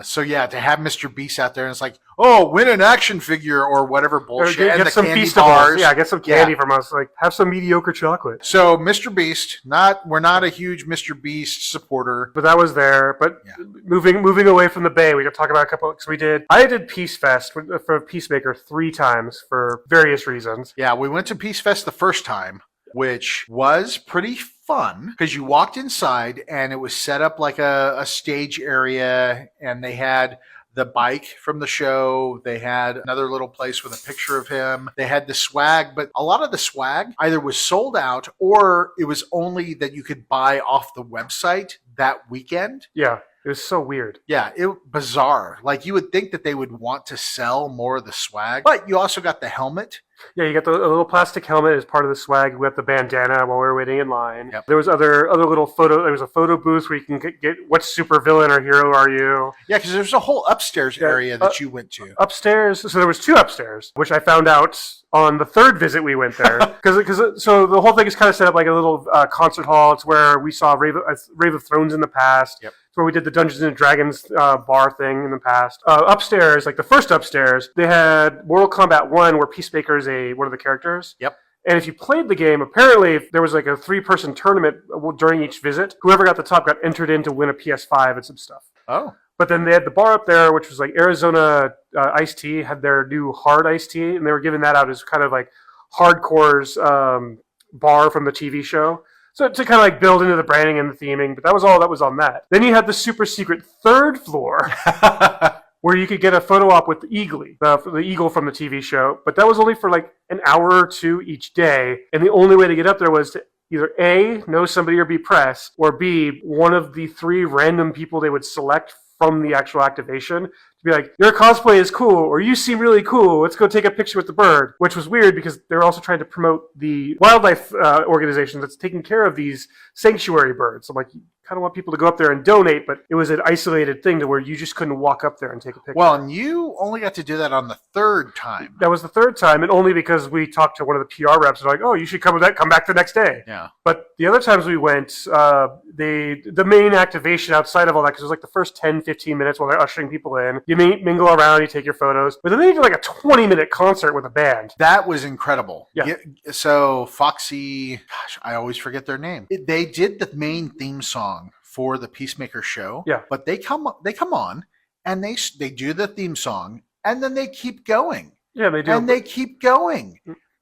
Speaker 1: So yeah, to have Mr. Beast out there, and it's like, oh, win an action figure or whatever bullshit,
Speaker 2: get
Speaker 1: and the
Speaker 2: some
Speaker 1: candy bars.
Speaker 2: Yeah, get some candy from us. Like, have some mediocre chocolate.
Speaker 1: So Mr. Beast, we're not a huge Mr. Beast supporter,
Speaker 2: but that was there. But moving away from the Bay, we could talk about a couple. Because I did Peace Fest for Peacemaker 3 times for various reasons.
Speaker 1: Yeah, we went to Peace Fest the first time, which was pretty fun because you walked inside and it was set up like a stage area, and they had the bike from the show. They had another little place with a picture of him. They had the swag, but a lot of the swag either was sold out or it was only that you could buy off the website that weekend.
Speaker 2: Yeah. It was so weird.
Speaker 1: Yeah, bizarre. Like, you would think that they would want to sell more of the swag, but you also got the helmet.
Speaker 2: Yeah, you got the little plastic helmet as part of the swag. We got the bandana while we were waiting in line.
Speaker 1: Yep.
Speaker 2: There was other little photo. There was a photo booth where you can get what super villain or hero are you?
Speaker 1: Yeah, because there's a whole upstairs area that you went to.
Speaker 2: Upstairs, so there was 2 upstairs, which I found out on the 3rd visit we went there. So the whole thing is kind of set up like a little concert hall. It's where we saw Rave of Thrones in the past.
Speaker 1: Yep.
Speaker 2: Where we did the Dungeons and Dragons bar thing in the past. Upstairs, like the first upstairs, they had Mortal Kombat 1 where Peacemaker is one of the characters.
Speaker 1: Yep.
Speaker 2: And if you played the game, apparently there was like a 3-person tournament during each visit. Whoever got the top got entered in to win a PS5 and some stuff.
Speaker 1: Oh.
Speaker 2: But then they had the bar up there, which was like Arizona Iced Tea, had their new hard iced tea, and they were giving that out as kind of like hardcore's bar from the TV show. So to kind of like build into the branding and the theming, but that was all that was on that. Then you had the super secret 3rd floor where you could get a photo op with the the eagle from the TV show, but that was only for like an hour or 2 each day, and the only way to get up there was to either A, know somebody or be press, or B, one of the 3 random people they would select from the actual activation to be like, your cosplay is cool, or you seem really cool, let's go take a picture with the bird, which was weird because they were also trying to promote the wildlife organization that's taking care of these sanctuary birds. So I'm like, you kind of want people to go up there and donate, but it was an isolated thing to where you just couldn't walk up there and take a picture.
Speaker 1: Well, and you only got to do that on the 3rd time.
Speaker 2: That was the 3rd time, and only because we talked to one of the PR reps and like, oh, you should come back the next day.
Speaker 1: Yeah.
Speaker 2: But the other times we went, the main activation outside of all that, because it was like the first 10, 15 minutes while they're ushering people in, you mingle around, you take your photos, but then they did like a 20-minute concert with a band.
Speaker 1: That was incredible.
Speaker 2: Yeah.
Speaker 1: So Foxy, gosh, I always forget their name. They did the main theme song for the Peacemaker show.
Speaker 2: Yeah.
Speaker 1: But they come on and they do the theme song, and then they keep going.
Speaker 2: Yeah, they do.
Speaker 1: And they keep going.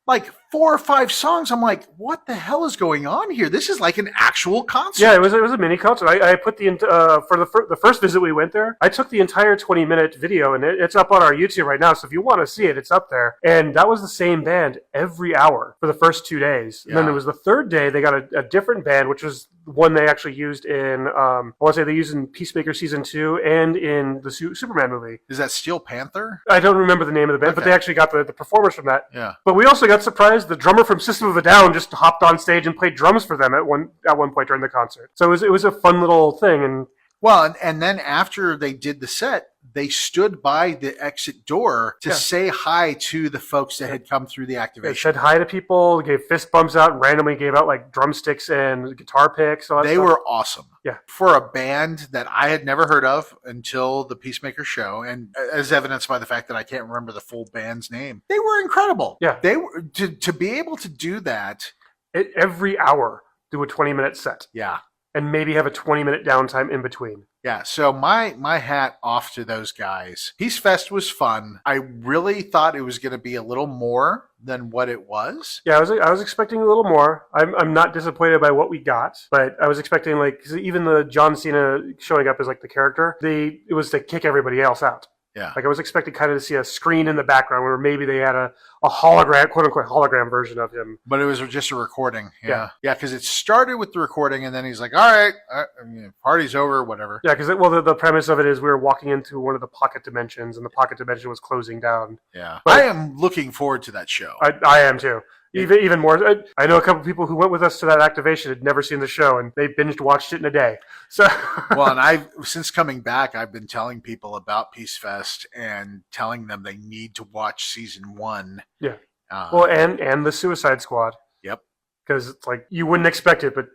Speaker 1: Like 4 or 5 songs. I'm like, what the hell is going on here? This is like an actual concert.
Speaker 2: Yeah, it was a mini concert. I put for the first visit we went there, I took the entire 20-minute video, and it's up on our YouTube right now. So if you want to see it, it's up there. And that was the same band every hour for the first 2 days. And then it was the third day they got a different band, which was one they actually used in I want to say they used in Peacemaker Season 2 and in the Superman movie.
Speaker 1: Is that Steel Panther?
Speaker 2: I don't remember the name of the band, but they actually got the performers from that.
Speaker 1: Yeah.
Speaker 2: But we also got surprised. The drummer from System of a Down just hopped on stage and played drums for them at one point during the concert. So it was a fun little thing. And
Speaker 1: well, and then after they did the set, they stood by the exit door to say hi to the folks that had come through the activation.
Speaker 2: They said hi to people, gave fist bumps out, and randomly gave out like drumsticks and guitar picks.
Speaker 1: They were awesome.
Speaker 2: Yeah.
Speaker 1: For a band that I had never heard of until the Peacemaker show, and as evidenced by the fact that I can't remember the full band's name, they were incredible.
Speaker 2: Yeah.
Speaker 1: They were to be able to do that.
Speaker 2: Every hour, do a 20-minute set.
Speaker 1: Yeah.
Speaker 2: And maybe have a 20-minute downtime in between.
Speaker 1: Yeah, so my hat off to those guys. Peace Fest was fun. I really thought it was going to be a little more than what it was.
Speaker 2: Yeah, I was expecting a little more. I'm not disappointed by what we got, but I was expecting cause even the John Cena showing up as like the character, it was to kick everybody else out.
Speaker 1: Yeah.
Speaker 2: Like I was expecting kind of to see a screen in the background where maybe they had a hologram, quote unquote hologram version of him.
Speaker 1: But it was just a recording. Yeah. Yeah, because it started with the recording and then he's like, all right, party's over, whatever.
Speaker 2: Yeah, because the premise of it is we were walking into one of the pocket dimensions and the pocket dimension was closing down.
Speaker 1: Yeah. But I am looking forward to that show.
Speaker 2: I am too. Even more. I know a couple people who went with us to that activation had never seen the show, and they binged watched it in a day. So,
Speaker 1: well, and since coming back, I've been telling people about Peace Fest and telling them they need to watch season 1.
Speaker 2: Yeah. Well, and the Suicide Squad.
Speaker 1: Yep.
Speaker 2: Because it's like you wouldn't expect it, but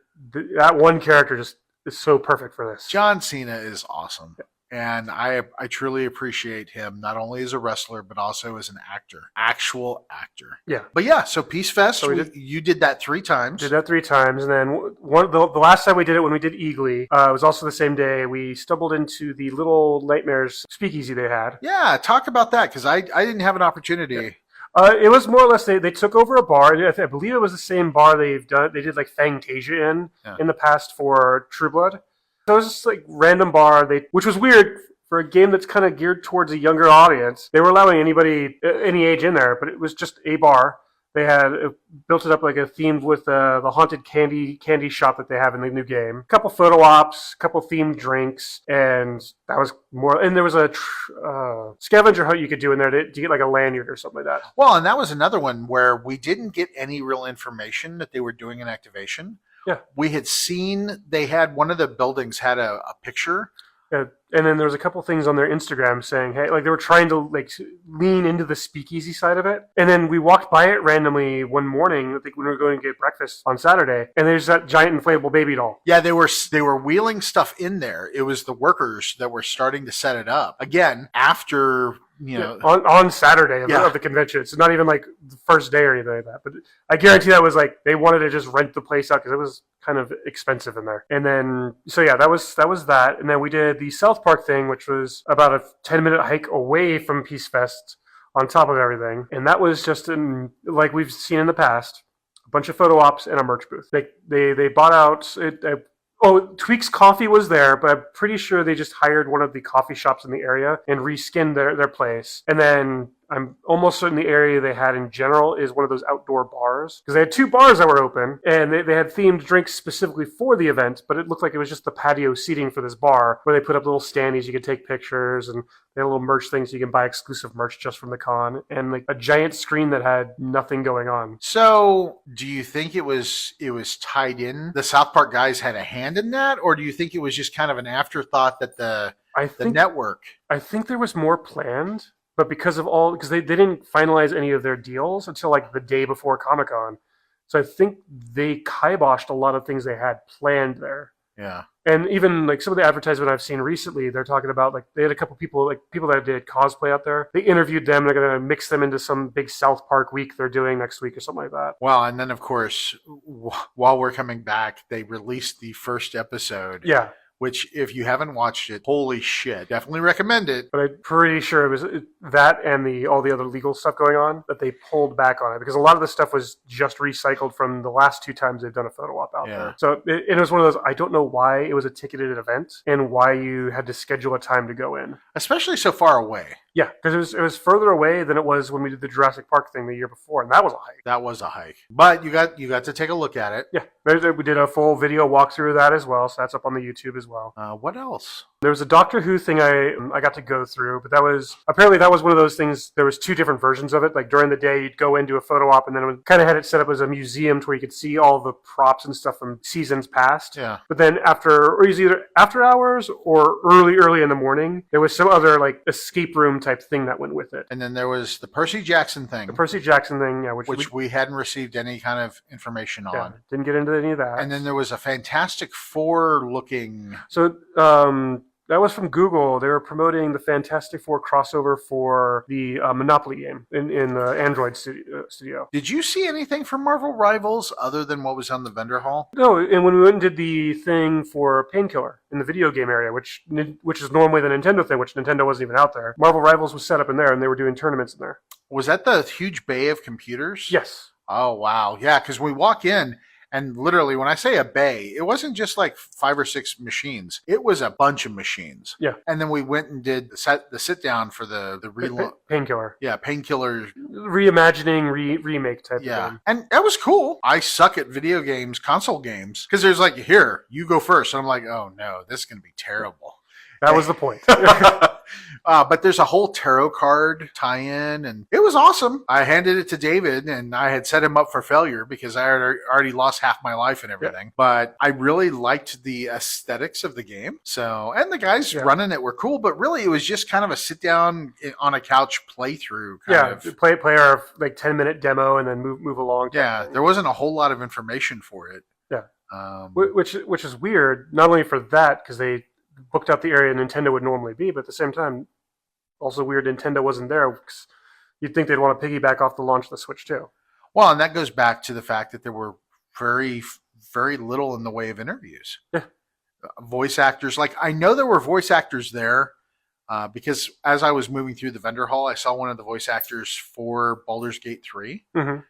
Speaker 2: that one character just is so perfect for this.
Speaker 1: John Cena is awesome. Yeah. And I truly appreciate him, not only as a wrestler, but also as an actor. Actual actor.
Speaker 2: Yeah.
Speaker 1: But yeah, so Peace Fest, you did that 3 times.
Speaker 2: Did that 3 times. And then the last time we did it, when we did Eagly, it was also the same day. We stumbled into the Little Nightmares speakeasy they had.
Speaker 1: Yeah, talk about that, because I didn't have an opportunity.
Speaker 2: Yeah. It was more or less they took over a bar. I believe it was the same bar they did like Fangtasia in the past for True Blood. So it was just like random bar, which was weird for a game that's kind of geared towards a younger audience. They were allowing anybody, any age in there, but it was just a bar. They had built it up like a themed with the haunted candy shop that they have in the new game. A couple photo ops, a couple themed drinks, and that was more. And there was a scavenger hunt you could do in there to get like a lanyard or something like that.
Speaker 1: Well, and that was another one where we didn't get any real information that they were doing an activation.
Speaker 2: Yeah.
Speaker 1: We had seen they had one of the buildings had a picture.
Speaker 2: Yeah. And then there was a couple things on their Instagram saying, hey, like they were trying to like lean into the speakeasy side of it. And then we walked by it randomly one morning, I think when we were going to get breakfast on Saturday, and there's that giant inflatable baby doll.
Speaker 1: Yeah, they were wheeling stuff in there. It was the workers that were starting to set it up. Again, after
Speaker 2: on Saturday of the convention. It's not even like the first day or anything like that. But I guarantee that was like they wanted to just rent the place out because it was kind of expensive in there. And then that was that. And then we did the South Park thing, which was about a 10-minute hike away from Peace Fest on top of everything. And that was just like we've seen in the past, a bunch of photo ops and a merch booth. They bought out Tweak's Coffee was there, but I'm pretty sure they just hired one of the coffee shops in the area and reskinned their place. And then I'm almost certain the area they had in general is one of those outdoor bars. Because they had 2 bars that were open, and they had themed drinks specifically for the event, but it looked like it was just the patio seating for this bar, where they put up little standees you could take pictures, and they had a little merch thing so you can buy exclusive merch just from the con, and like a giant screen that had nothing going on.
Speaker 1: So, do you think it was tied in? The South Park guys had a hand in that, or do you think it was just kind of an afterthought that the network?
Speaker 2: I think there was more planned. But because they didn't finalize any of their deals until like the day before Comic-Con. So I think they kiboshed a lot of things they had planned there.
Speaker 1: Yeah.
Speaker 2: And even like some of the advertisement I've seen recently, they're talking about like they had a couple people that did cosplay out there. They interviewed them. They're going to mix them into some big South Park week they're doing next week or something like that.
Speaker 1: Well, and then of course, while we're coming back, they released the first episode.
Speaker 2: Yeah.
Speaker 1: which if you haven't watched it, holy shit, definitely recommend it.
Speaker 2: But I'm pretty sure it was that and all the other legal stuff going on that they pulled back on it, because a lot of the stuff was just recycled from the last 2 times they've done a photo op out there. So it was one of those, I don't know why it was a ticketed event and why you had to schedule a time to go in.
Speaker 1: Especially so far away.
Speaker 2: Yeah, because it was further away than it was when we did the Jurassic Park thing the year before, and that was a hike.
Speaker 1: That was a hike. But you got to take a look at it.
Speaker 2: Yeah, we did a full video walkthrough of that as well, so that's up on the YouTube as well.
Speaker 1: What else?
Speaker 2: There was a Doctor Who thing I got to go through, but that was one of those things. There was 2 different versions of it. Like during the day, you'd go into a photo op, and then it kind of had it set up as a museum to where you could see all the props and stuff from seasons past.
Speaker 1: Yeah.
Speaker 2: But then it was either after hours or early in the morning, there was some other like escape room type thing that went with it.
Speaker 1: And then there was the Percy Jackson thing.
Speaker 2: The Percy Jackson thing, yeah,
Speaker 1: which we hadn't received any kind of information on.
Speaker 2: Yeah, didn't get into any of that.
Speaker 1: And then there was a Fantastic Four looking.
Speaker 2: So that was from Google. They were promoting the Fantastic Four crossover for the Monopoly game in the Android studio.
Speaker 1: Did you see anything from Marvel Rivals other than what was on the vendor hall?
Speaker 2: No, and when we went and did the thing for Painkiller in the video game area, which is normally the Nintendo thing, which Nintendo wasn't even out there, Marvel Rivals was set up in there, and they were doing tournaments in there.
Speaker 1: Was that the huge bay of computers?
Speaker 2: Yes.
Speaker 1: Oh, wow. Yeah, because we walk in, and literally, when I say a bay, it wasn't just like 5 or 6 machines. It was a bunch of machines.
Speaker 2: Yeah.
Speaker 1: And then we went and did the sit down for the
Speaker 2: Painkiller.
Speaker 1: Yeah, Painkiller.
Speaker 2: Reimagining, remake type of game.
Speaker 1: And that was cool. I suck at video games, console games, because there's like, here, you go first. And I'm like, oh no, this is going to be terrible.
Speaker 2: That was the point.
Speaker 1: But there's a whole tarot card tie-in, and it was awesome. I handed it to David, and I had set him up for failure because I had already lost half my life and everything. Yep. But I really liked the aesthetics of the game. So, and the guys running it were cool, but really it was just kind of a sit-down on a couch playthrough.
Speaker 2: Play our like 10-minute demo and then move along.
Speaker 1: Yeah, there wasn't a whole lot of information for it.
Speaker 2: Yeah, which is weird. Not only for that, because they booked out the area Nintendo would normally be, but at the same time, also weird Nintendo wasn't there, because you'd think they'd want to piggyback off the launch of the Switch too.
Speaker 1: Well, and that goes back to the fact that there were very, very little in the way of interviews.
Speaker 2: Yeah.
Speaker 1: Voice actors, like I know there were voice actors there because as I was moving through the vendor hall, I saw one of the voice actors for Baldur's Gate 3.
Speaker 2: Mm-hmm.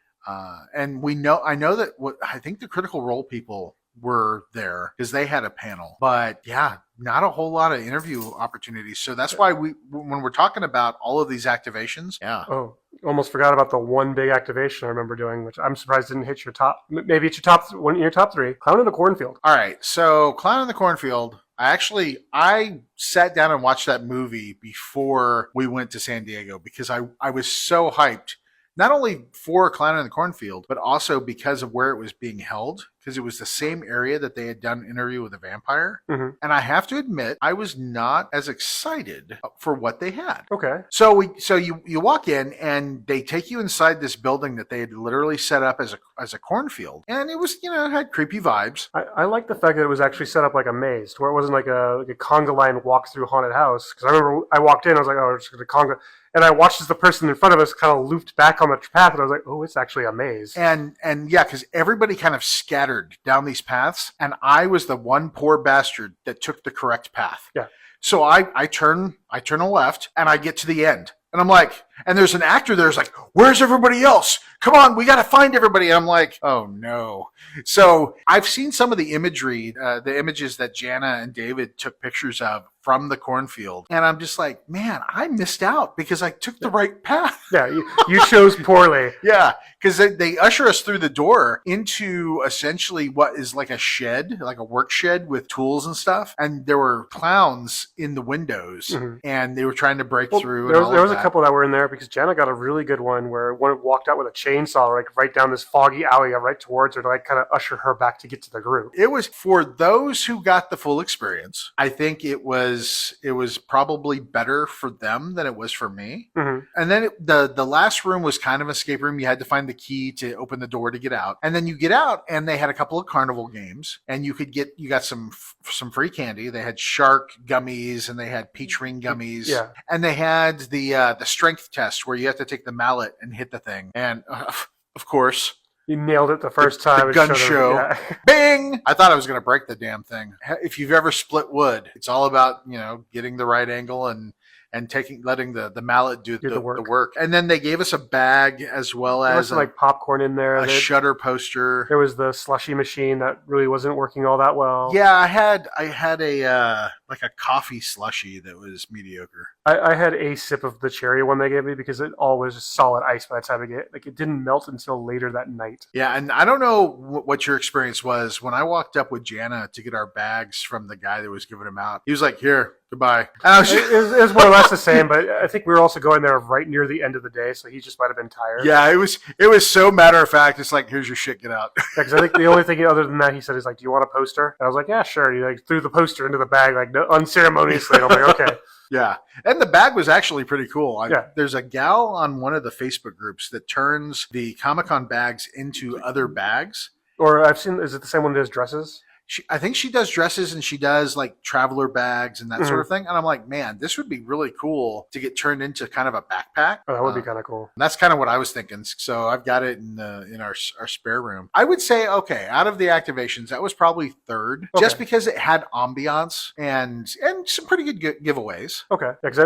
Speaker 1: And I know that I think the Critical Role people were there because they had a panel, but yeah, not a whole lot of interview opportunities. So that's why when we're talking about all of these activations,
Speaker 2: almost forgot about the one big activation I remember doing, which I'm surprised didn't hit your top. Maybe it's your top 3. Clown in the Cornfield.
Speaker 1: All right, so Clown in the Cornfield. I sat down and watched that movie before we went to San Diego because I was so hyped. Not only for Clown in the Cornfield, but also because of where it was being held, because it was the same area that they had done Interview with a Vampire.
Speaker 2: Mm-hmm.
Speaker 1: And I have to admit, I was not as excited for what they had.
Speaker 2: Okay.
Speaker 1: So you walk in and they take you inside this building that they had literally set up as a cornfield. And it was, it had creepy vibes.
Speaker 2: I like the fact that it was actually set up like a maze, to where it wasn't like a conga line walk through haunted house. Because I remember I walked in, I was like, oh, it's just a conga. And I watched as the person in front of us kind of looped back on the path, and I was like, oh, it's actually a maze.
Speaker 1: And yeah, because everybody kind of scattered down these paths, and I was the one poor bastard that took the correct path.
Speaker 2: Yeah.
Speaker 1: So I turn a left, and I get to the end. And I'm like, and there's an actor there's like, where's everybody else? Come on, we got to find everybody. And I'm like, oh no. So I've seen some of the imagery, the images that Jana and David took pictures of from the cornfield. And I'm just like, man, I missed out because I took the right path.
Speaker 2: Yeah, you chose poorly.
Speaker 1: Yeah, because they usher us through the door into essentially what is like a shed, like a work shed with tools and stuff. And there were clowns in the windows, mm-hmm. and they were trying to break through.
Speaker 2: There was a couple that were in there because Jana got a really good one where one walked out with a chainsaw, like right down this foggy alley, right towards her to like kind of usher her back to get to the group.
Speaker 1: It was for those who got the full experience. I think it was probably better for them than it was for me. Mm-hmm. And then the last room was kind of an escape room. You had to find the key to open the door to get out. And then you get out, and they had a couple of carnival games, and you got some free candy. They had shark gummies, and they had peach ring gummies.
Speaker 2: Yeah.
Speaker 1: And they had the strength test where you have to take the mallet and hit the thing. And of course,
Speaker 2: You nailed it the first time.
Speaker 1: The gun
Speaker 2: It showed
Speaker 1: show.
Speaker 2: Yeah.
Speaker 1: Bing! I thought I was going to break the damn thing. If you've ever split wood, it's all about, getting the right angle and letting the mallet do the work. And then they gave us a bag as well
Speaker 2: There was
Speaker 1: as
Speaker 2: some, like popcorn in there.
Speaker 1: a shutter poster.
Speaker 2: There was the slushy machine that really wasn't working all that well.
Speaker 1: Yeah, I had a like a coffee slushy that was mediocre.
Speaker 2: I had a sip of the cherry one they gave me because it all was just solid ice by the time it didn't melt until later that night.
Speaker 1: Yeah, and I don't know what your experience was when I walked up with Jana to get our bags from the guy that was giving them out. He was like, "Here, goodbye."
Speaker 2: It was more or less the same, but I think we were also going there right near the end of the day, so he just might have been tired.
Speaker 1: Yeah, it was so matter of fact. It's like, here's your shit, get out.
Speaker 2: Because I think the only thing other than that he said is like, "Do you want a poster?" And I was like, "Yeah, sure." And he like threw the poster into the bag like unceremoniously. And I'm like, "Okay."
Speaker 1: Yeah, and the bag was actually pretty cool.
Speaker 2: Yeah.
Speaker 1: There's a gal on one of the Facebook groups that turns the Comic-Con bags into other bags.
Speaker 2: Or I've seen, is it the same one that does dresses?
Speaker 1: I think she does dresses and she does like traveler bags and that sort of thing. And I'm like, man, this would be really cool to get turned into kind of a backpack.
Speaker 2: Oh, that would be kind of cool.
Speaker 1: And that's kind of what I was thinking. So I've got it in our spare room. I would say, okay, out of the activations, that was probably third, just because it had ambiance and some pretty good giveaways.
Speaker 2: Okay, because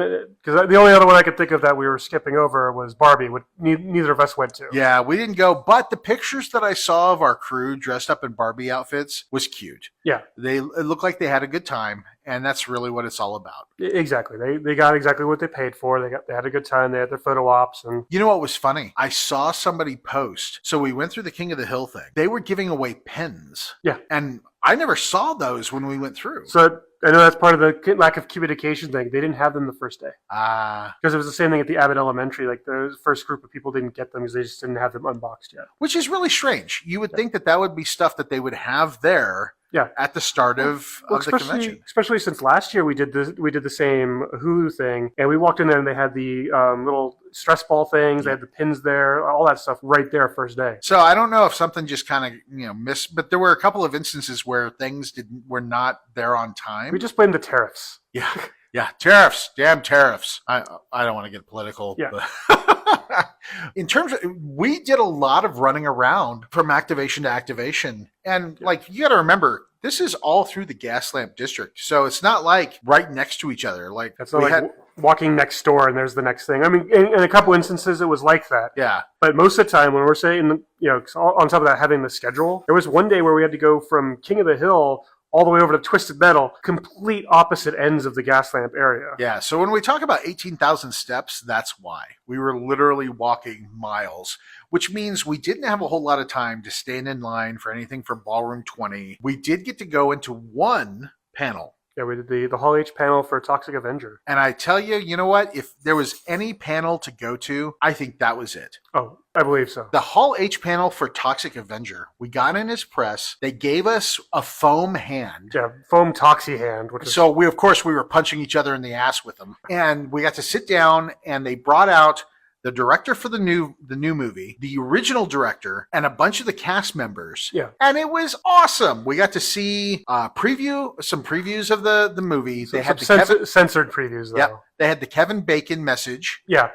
Speaker 2: the only other one I could think of that we were skipping over was Barbie, which neither of us went to.
Speaker 1: Yeah, we didn't go, but the pictures that I saw of our crew dressed up in Barbie outfits was cute.
Speaker 2: Yeah,
Speaker 1: it looked like they had a good time, and that's really what it's all about.
Speaker 2: Exactly, they got exactly what they paid for. They had a good time. They had their photo ops, and
Speaker 1: you know what was funny? I saw somebody post. So we went through the King of the Hill thing. They were giving away pins.
Speaker 2: Yeah,
Speaker 1: and I never saw those when we went through.
Speaker 2: So I know that's part of the lack of communication thing. They didn't have them the first day. Because it was the same thing at the Abbott Elementary. Like the first group of people didn't get them because they just didn't have them unboxed yet.
Speaker 1: Which is really strange. You would think that would be stuff that they would have there.
Speaker 2: Yeah,
Speaker 1: at the start of the convention.
Speaker 2: Especially since last year we did the same Hulu thing, and we walked in there and they had the little stress ball things, they had the pins there, all that stuff right there first day.
Speaker 1: So I don't know if something just kind of missed, but there were a couple of instances where things were not there on time.
Speaker 2: We just blamed the tariffs.
Speaker 1: Yeah, yeah, tariffs, damn tariffs. I don't want to get political.
Speaker 2: Yeah.
Speaker 1: But in terms of, we did a lot of running around from activation to activation. And like, you got to remember, this is all through the gas lamp district. So it's not like right next to each other. Like,
Speaker 2: it's not like walking next door and there's the next thing. I mean, in a couple instances it was like that.
Speaker 1: Yeah.
Speaker 2: But most of the time when we're saying, on top of that, having the schedule, there was one day where we had to go from King of the Hill all the way over to Twisted Metal, complete opposite ends of the gas lamp area.
Speaker 1: Yeah, so when we talk about 18,000 steps, that's why. We were literally walking miles, which means we didn't have a whole lot of time to stand in line for anything for Ballroom 20. We did get to go into one panel.
Speaker 2: Yeah, we did the Hall H panel for Toxic Avenger.
Speaker 1: And I tell you, you know what? If there was any panel to go to, I think that was it.
Speaker 2: Oh, I believe so.
Speaker 1: The Hall H panel for Toxic Avenger. We got in his press. They gave us a foam hand.
Speaker 2: Yeah, foam Toxie hand.
Speaker 1: So we were punching each other in the ass with them. And we got to sit down and they brought out the director for the new movie, the original director, and a bunch of the cast members.
Speaker 2: Yeah.
Speaker 1: And it was awesome. We got to see some previews of the movie. They had
Speaker 2: censored previews, though.
Speaker 1: Yeah. They had the Kevin Bacon message.
Speaker 2: Yeah.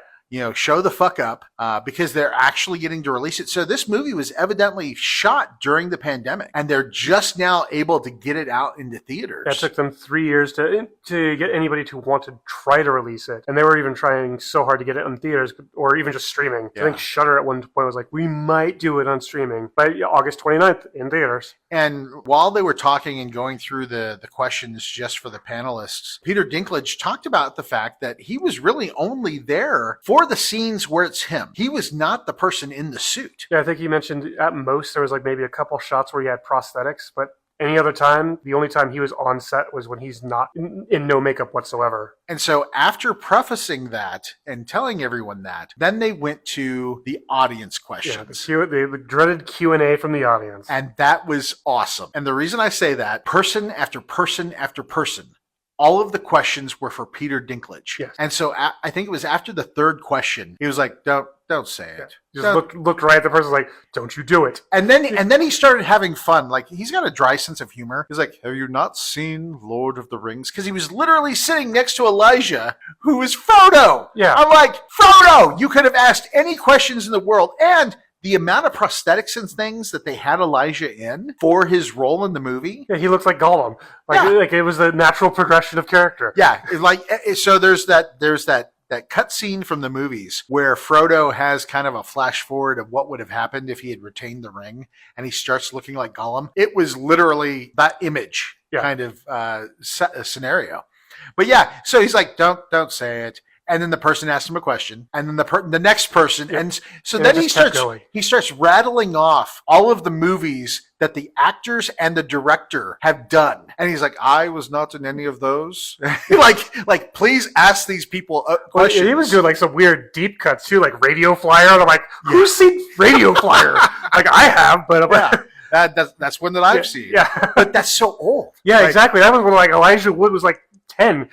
Speaker 1: Show the fuck up because they're actually getting to release it. So this movie was evidently shot during the pandemic, and they're just now able to get it out into theaters.
Speaker 2: That took them 3 years to get anybody to want to try to release it, and they were even trying so hard to get it in theaters or even just streaming. Yeah. I think Shudder at one point was like, we might do it on streaming by August 29th in theaters.
Speaker 1: And while they were talking and going through the questions just for the panelists, Peter Dinklage talked about the fact that he was really only there for the scenes where it's him. He was not the person in the suit.
Speaker 2: Yeah, I think he mentioned at most there was like maybe a couple shots where he had prosthetics, but any other time, the only time he was on set was when he's not in no makeup whatsoever.
Speaker 1: And so after prefacing that and telling everyone that, then they went to the audience questions.
Speaker 2: Yeah, the dreaded Q&A from the audience.
Speaker 1: And that was awesome. And the reason I say that, person after person after person, all of the questions were for Peter Dinklage.
Speaker 2: Yes.
Speaker 1: And so I think it was after the third question, he was like, don't say it.
Speaker 2: Yeah. Just looked right at the person like, don't you do it.
Speaker 1: And then he started having fun. Like, he's got a dry sense of humor. He's like, have you not seen Lord of the Rings? Because he was literally sitting next to Elijah, who is Frodo.
Speaker 2: Yeah.
Speaker 1: I'm like, Frodo, you could have asked any questions in the world. And the amount of prosthetics and things that they had Elijah in for his role in the movie.
Speaker 2: Yeah, he looks like Gollum. Like it was the natural progression of character.
Speaker 1: Yeah, so there's that cut scene from the movies where Frodo has kind of a flash forward of what would have happened if he had retained the ring, and he starts looking like Gollum. It was literally that image kind of scenario. But yeah, so he's like, don't say it. And then the person asked him a question, and then the next person, and so then he starts rattling off all of the movies that the actors and the director have done, and he's like, I was not in any of those. like, please ask these people questions.
Speaker 2: He was doing like some weird deep cuts too, like Radio Flyer. And I'm like, who's seen Radio Flyer? Like I have, but
Speaker 1: that's one that I've seen.
Speaker 2: Yeah,
Speaker 1: but that's so old.
Speaker 2: Yeah, exactly. That was when like Elijah Wood was like 10.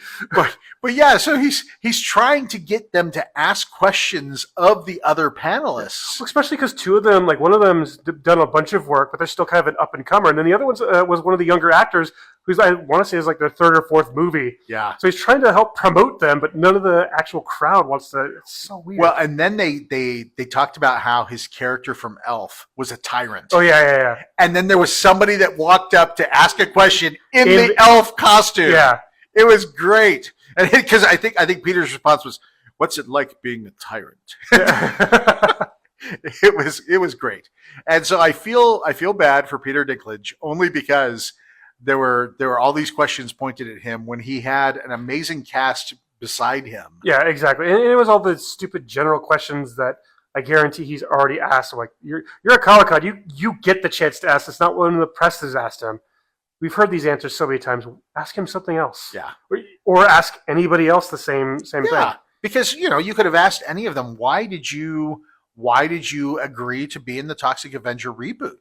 Speaker 1: But yeah, so he's trying to get them to ask questions of the other panelists.
Speaker 2: Especially because two of them, like one of them's done a bunch of work, but they're still kind of an up and comer, and then the other one was one of the younger actors who's, I want to say, is like their third or fourth movie.
Speaker 1: Yeah.
Speaker 2: So he's trying to help promote them, but none of the actual crowd wants to. It's so weird.
Speaker 1: Well, and then they talked about how his character from Elf was a tyrant.
Speaker 2: Oh yeah.
Speaker 1: And then there was somebody that walked up to ask a question in the Elf costume.
Speaker 2: Yeah.
Speaker 1: It was great. And because I think Peter's response was, "What's it like being a tyrant?" It was great. And so I feel bad for Peter Dinklage only because there were all these questions pointed at him when he had an amazing cast beside him.
Speaker 2: Yeah, exactly. And it was all the stupid general questions that I guarantee he's already asked. Like, you're a Comic-Con, you get the chance to ask. It's not one of the press has asked him. We've heard these answers so many times. Ask him something else.
Speaker 1: Yeah.
Speaker 2: Or ask anybody else the same thing.
Speaker 1: Because, you could have asked any of them, why did you agree to be in the Toxic Avenger reboot?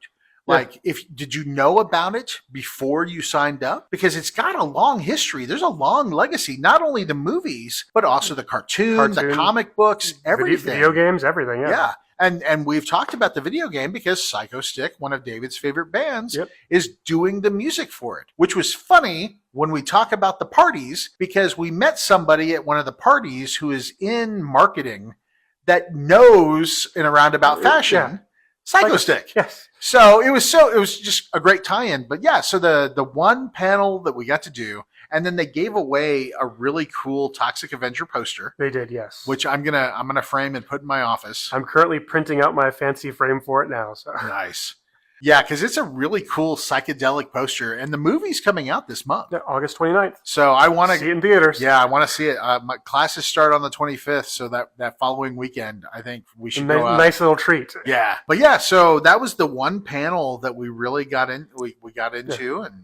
Speaker 1: Like, did you know about it before you signed up? Because it's got a long history. There's a long legacy, not only the movies, but also the cartoon, the comic books, everything.
Speaker 2: Video games, everything,
Speaker 1: Yeah. And we've talked about the video game because Psycho Stick, one of David's favorite bands, is doing the music for it, which was funny when we talk about the parties because we met somebody at one of the parties who is in marketing that knows in a roundabout fashion Psycho Stick.
Speaker 2: Yes.
Speaker 1: So it was just a great tie-in. But yeah, so the one panel that we got to do, and then they gave away a really cool Toxic Avenger poster.
Speaker 2: They did, yes.
Speaker 1: Which I'm gonna frame and put in my office.
Speaker 2: I'm currently printing out my fancy frame for it now. So
Speaker 1: nice. Yeah, because it's a really cool psychedelic poster, and the movie's coming out this month.
Speaker 2: Yeah, August 29th.
Speaker 1: So I want to
Speaker 2: see it in theaters.
Speaker 1: Yeah, I want to see it. My classes start on the 25th, so that following weekend, I think we should go out.
Speaker 2: Nice little treat.
Speaker 1: Yeah, but yeah, so that was the one panel that we really got in. We got into, and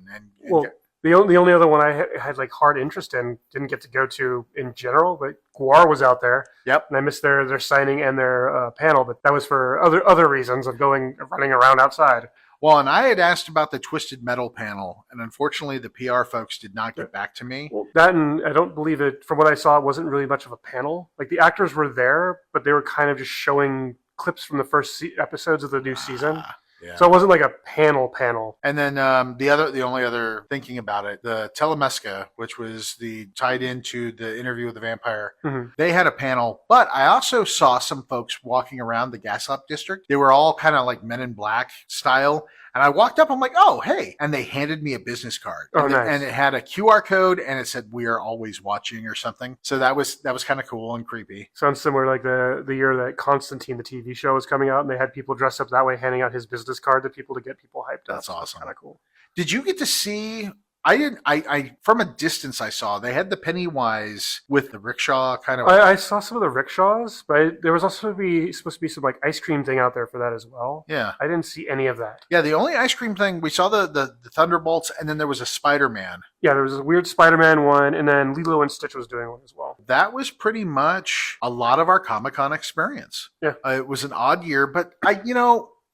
Speaker 2: the only other one I had like hard interest in, didn't get to go to in general, but Guar was out there.
Speaker 1: Yep.
Speaker 2: And I missed their signing and their panel, but that was for other reasons of running around outside.
Speaker 1: Well, and I had asked about the Twisted Metal panel, and unfortunately the PR folks did not get back to me.
Speaker 2: Well, that, and I don't believe it, from what I saw, it wasn't really much of a panel. Like, the actors were there, but they were kind of just showing clips from the first episodes of the new season. Yeah. So it wasn't like a panel.
Speaker 1: And then the only other thinking about it, the Telemesca, which was tied into the interview with the vampire, they had a panel. But I also saw some folks walking around the Gaslamp district. They were all kind of like Men in Black style. And I walked up, I'm like, oh, hey. And they handed me a business card.
Speaker 2: Oh, nice.
Speaker 1: And it had a QR code, and it said, we are always watching or something. So that was kind of cool and creepy.
Speaker 2: Sounds similar like the year that Constantine, the TV show, was coming out, and they had people dressed up that way, handing out his business card to people to get people hyped up.
Speaker 1: That's awesome.
Speaker 2: Kind of cool.
Speaker 1: Did you get to see... I from a distance I saw they had the Pennywise with the rickshaw kind of.
Speaker 2: I saw some of the rickshaws, but there was also supposed to be some like ice cream thing out there for that as well.
Speaker 1: Yeah,
Speaker 2: I didn't see any of that.
Speaker 1: Yeah, the only ice cream thing we saw the Thunderbolts, and then there was a Spider-Man.
Speaker 2: Yeah, there was a weird Spider-Man one, and then Lilo and Stitch was doing one as well.
Speaker 1: That was pretty much a lot of our Comic-Con experience.
Speaker 2: Yeah,
Speaker 1: it was an odd year, but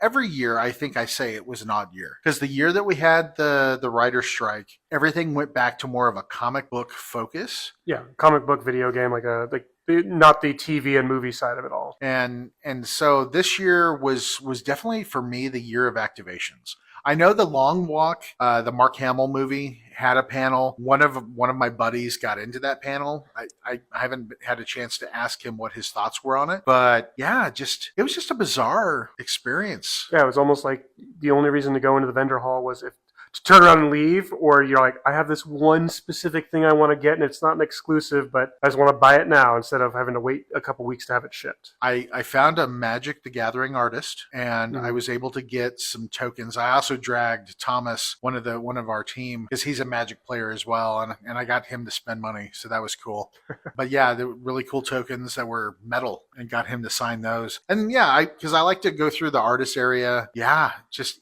Speaker 1: every year, I think I say it was an odd year because the year that we had the writer's strike, everything went back to more of a comic book focus.
Speaker 2: Yeah, comic book video game, not the TV and movie side of it all.
Speaker 1: And so this year was definitely for me the year of activations. I know the Long Walk, the Mark Hamill movie, had a panel. One of my buddies got into that panel. I haven't had a chance to ask him what his thoughts were on it, but yeah, it was just a bizarre experience.
Speaker 2: Yeah, it was almost like the only reason to go into the vendor hall was if to turn around and leave, or you're like, I have this one specific thing I want to get, and it's not an exclusive, but I just want to buy it now instead of having to wait a couple weeks to have it shipped.
Speaker 1: I found a Magic the Gathering artist, and I was able to get some tokens. I also dragged Thomas, one of our team, because he's a Magic player as well, and I got him to spend money, so that was cool. But yeah, there were really cool tokens that were metal, and got him to sign those. And yeah, because I like to go through the artist area. Yeah,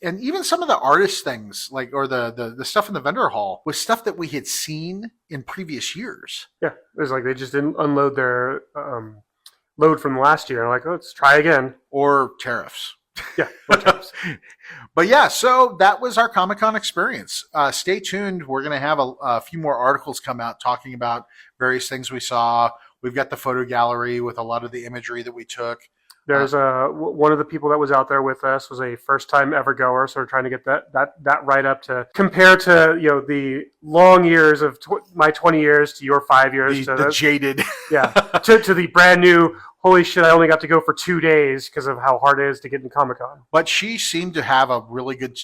Speaker 1: and even some of the artist things, like, or the stuff in the vendor hall was stuff that we had seen in previous years.
Speaker 2: Yeah, it was like they just didn't unload their load from last year. Like, let's try again.
Speaker 1: Or tariffs.
Speaker 2: Yeah, or tariffs.
Speaker 1: But yeah, so that was our Comic-Con experience. Stay tuned. We're going to have a few more articles come out talking about various things we saw. We've got the photo gallery with a lot of the imagery that we took.
Speaker 2: There's one of the people that was out there with us was a first-time ever goer, so we're trying to get that right up to compare to the long years of my 20 years to your 5 years.
Speaker 1: The jaded.
Speaker 2: Yeah, to the brand new, holy shit, I only got to go for 2 days because of how hard it is to get in Comic-Con.
Speaker 1: But she seemed to have a really good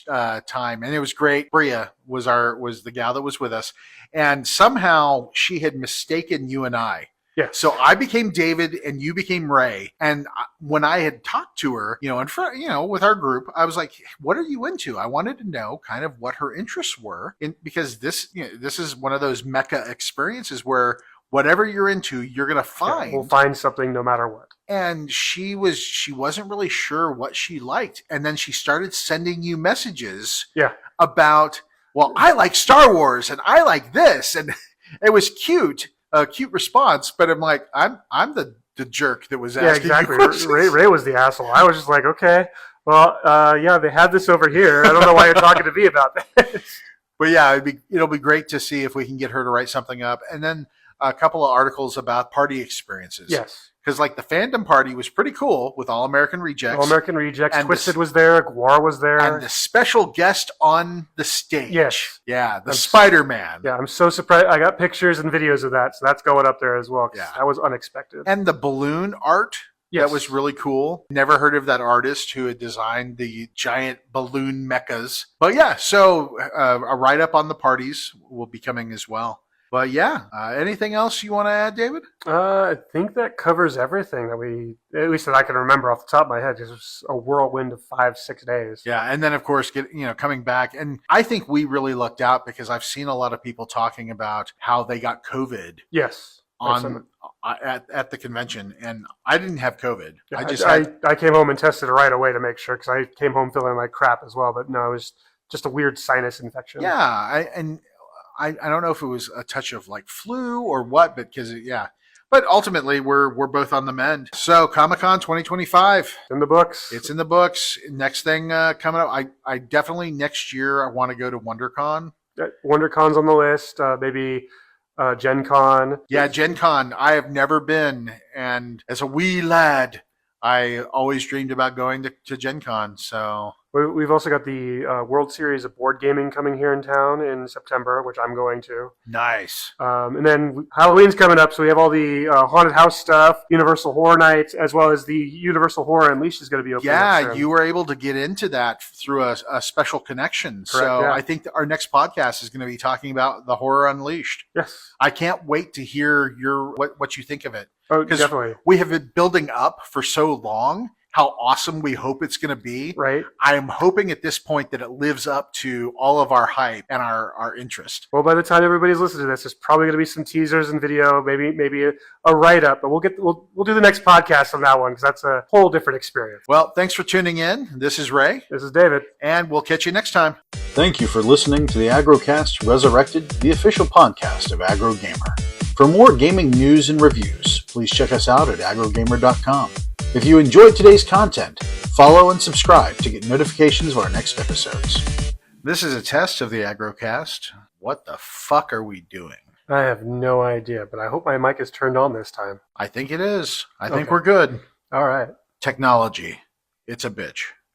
Speaker 1: time, and it was great. Bria was the gal that was with us, and somehow she had mistaken you and I.
Speaker 2: Yeah.
Speaker 1: So I became David and you became Ray. And when I had talked to her, in front, with our group, I was like, what are you into? I wanted to know kind of what her interests were, because this is one of those Mecca experiences where whatever you're into, you're going to find.
Speaker 2: Yeah, we'll find something no matter what.
Speaker 1: And she wasn't really sure what she liked. And then she started sending you messages about, well, I like Star Wars and I like this. And it was cute. A cute response, but I'm like, I'm the jerk that was asking.
Speaker 2: Yeah, exactly. Ray was the asshole. I was just like, okay, well, yeah, they had this over here. I don't know why you're talking to me about this.
Speaker 1: But yeah, it'll be great to see if we can get her to write something up, and then a couple of articles about party experiences.
Speaker 2: Yes.
Speaker 1: Because like the fandom party was pretty cool with All American Rejects.
Speaker 2: All American Rejects. And Twisted was there. Guar was there.
Speaker 1: And the special guest on the stage.
Speaker 2: Yes.
Speaker 1: Yeah, Spider-Man.
Speaker 2: Yeah, I'm so surprised. I got pictures and videos of that, so that's going up there as well. Yeah. That was unexpected.
Speaker 1: And the balloon art. Yes. That was really cool. Never heard of that artist who had designed the giant balloon mechas. But yeah, so a write-up on the parties will be coming as well. But yeah, anything else you want to add, David?
Speaker 2: I think that covers everything at least that I can remember off the top of my head. It was a whirlwind of 5-6 days.
Speaker 1: Yeah, and then of course, coming back, and I think we really lucked out because I've seen a lot of people talking about how they got COVID.
Speaker 2: Yes.
Speaker 1: At the convention, and I didn't have COVID.
Speaker 2: Yeah, I came home and tested it right away to make sure, because I came home feeling like crap as well. But no, it was just a weird sinus infection.
Speaker 1: Yeah, I don't know if it was a touch of like flu or what, but ultimately we're both on the mend. So Comic-Con 2025.
Speaker 2: It's in the books.
Speaker 1: It's in the books. Next thing coming up, I definitely next year I want to go to WonderCon.
Speaker 2: WonderCon's on the list. Maybe Gen Con.
Speaker 1: Yeah, Gen Con. I have never been, and as a wee lad, I always dreamed about going to Gen Con. So
Speaker 2: we've also got the World Series of Board Gaming coming here in town in September, which I'm going to.
Speaker 1: Nice.
Speaker 2: And then Halloween's coming up, so we have all the haunted house stuff, Universal Horror Nights, as well as the Universal Horror Unleashed is going to be open.
Speaker 1: Yeah, you were able to get into that through a special connection. Correct, so yeah. I think our next podcast is going to be talking about the Horror Unleashed.
Speaker 2: Yes.
Speaker 1: I can't wait to hear what you think of it.
Speaker 2: Oh, definitely.
Speaker 1: We have been building up for so long how awesome we hope it's going to be.
Speaker 2: Right.
Speaker 1: I am hoping at this point that it lives up to all of our hype and our interest.
Speaker 2: Well, by the time everybody's listening to this, there's probably going to be some teasers and video, maybe a write-up, but we'll do the next podcast on that one, because that's a whole different experience.
Speaker 1: Well, thanks for tuning in. This is Ray.
Speaker 2: This is David.
Speaker 1: And we'll catch you next time.
Speaker 3: Thank you for listening to the AggroCast Resurrected, the official podcast of AggroGamer. For more gaming news and reviews, please check us out at AggroGamer.com. If you enjoyed today's content, follow and subscribe to get notifications of our next episodes.
Speaker 1: This is a test of the AggroCast. What the fuck are we doing?
Speaker 2: I have no idea, but I hope my mic is turned on this time.
Speaker 1: I think it is. I think we're good.
Speaker 2: All right.
Speaker 1: Technology. It's a bitch.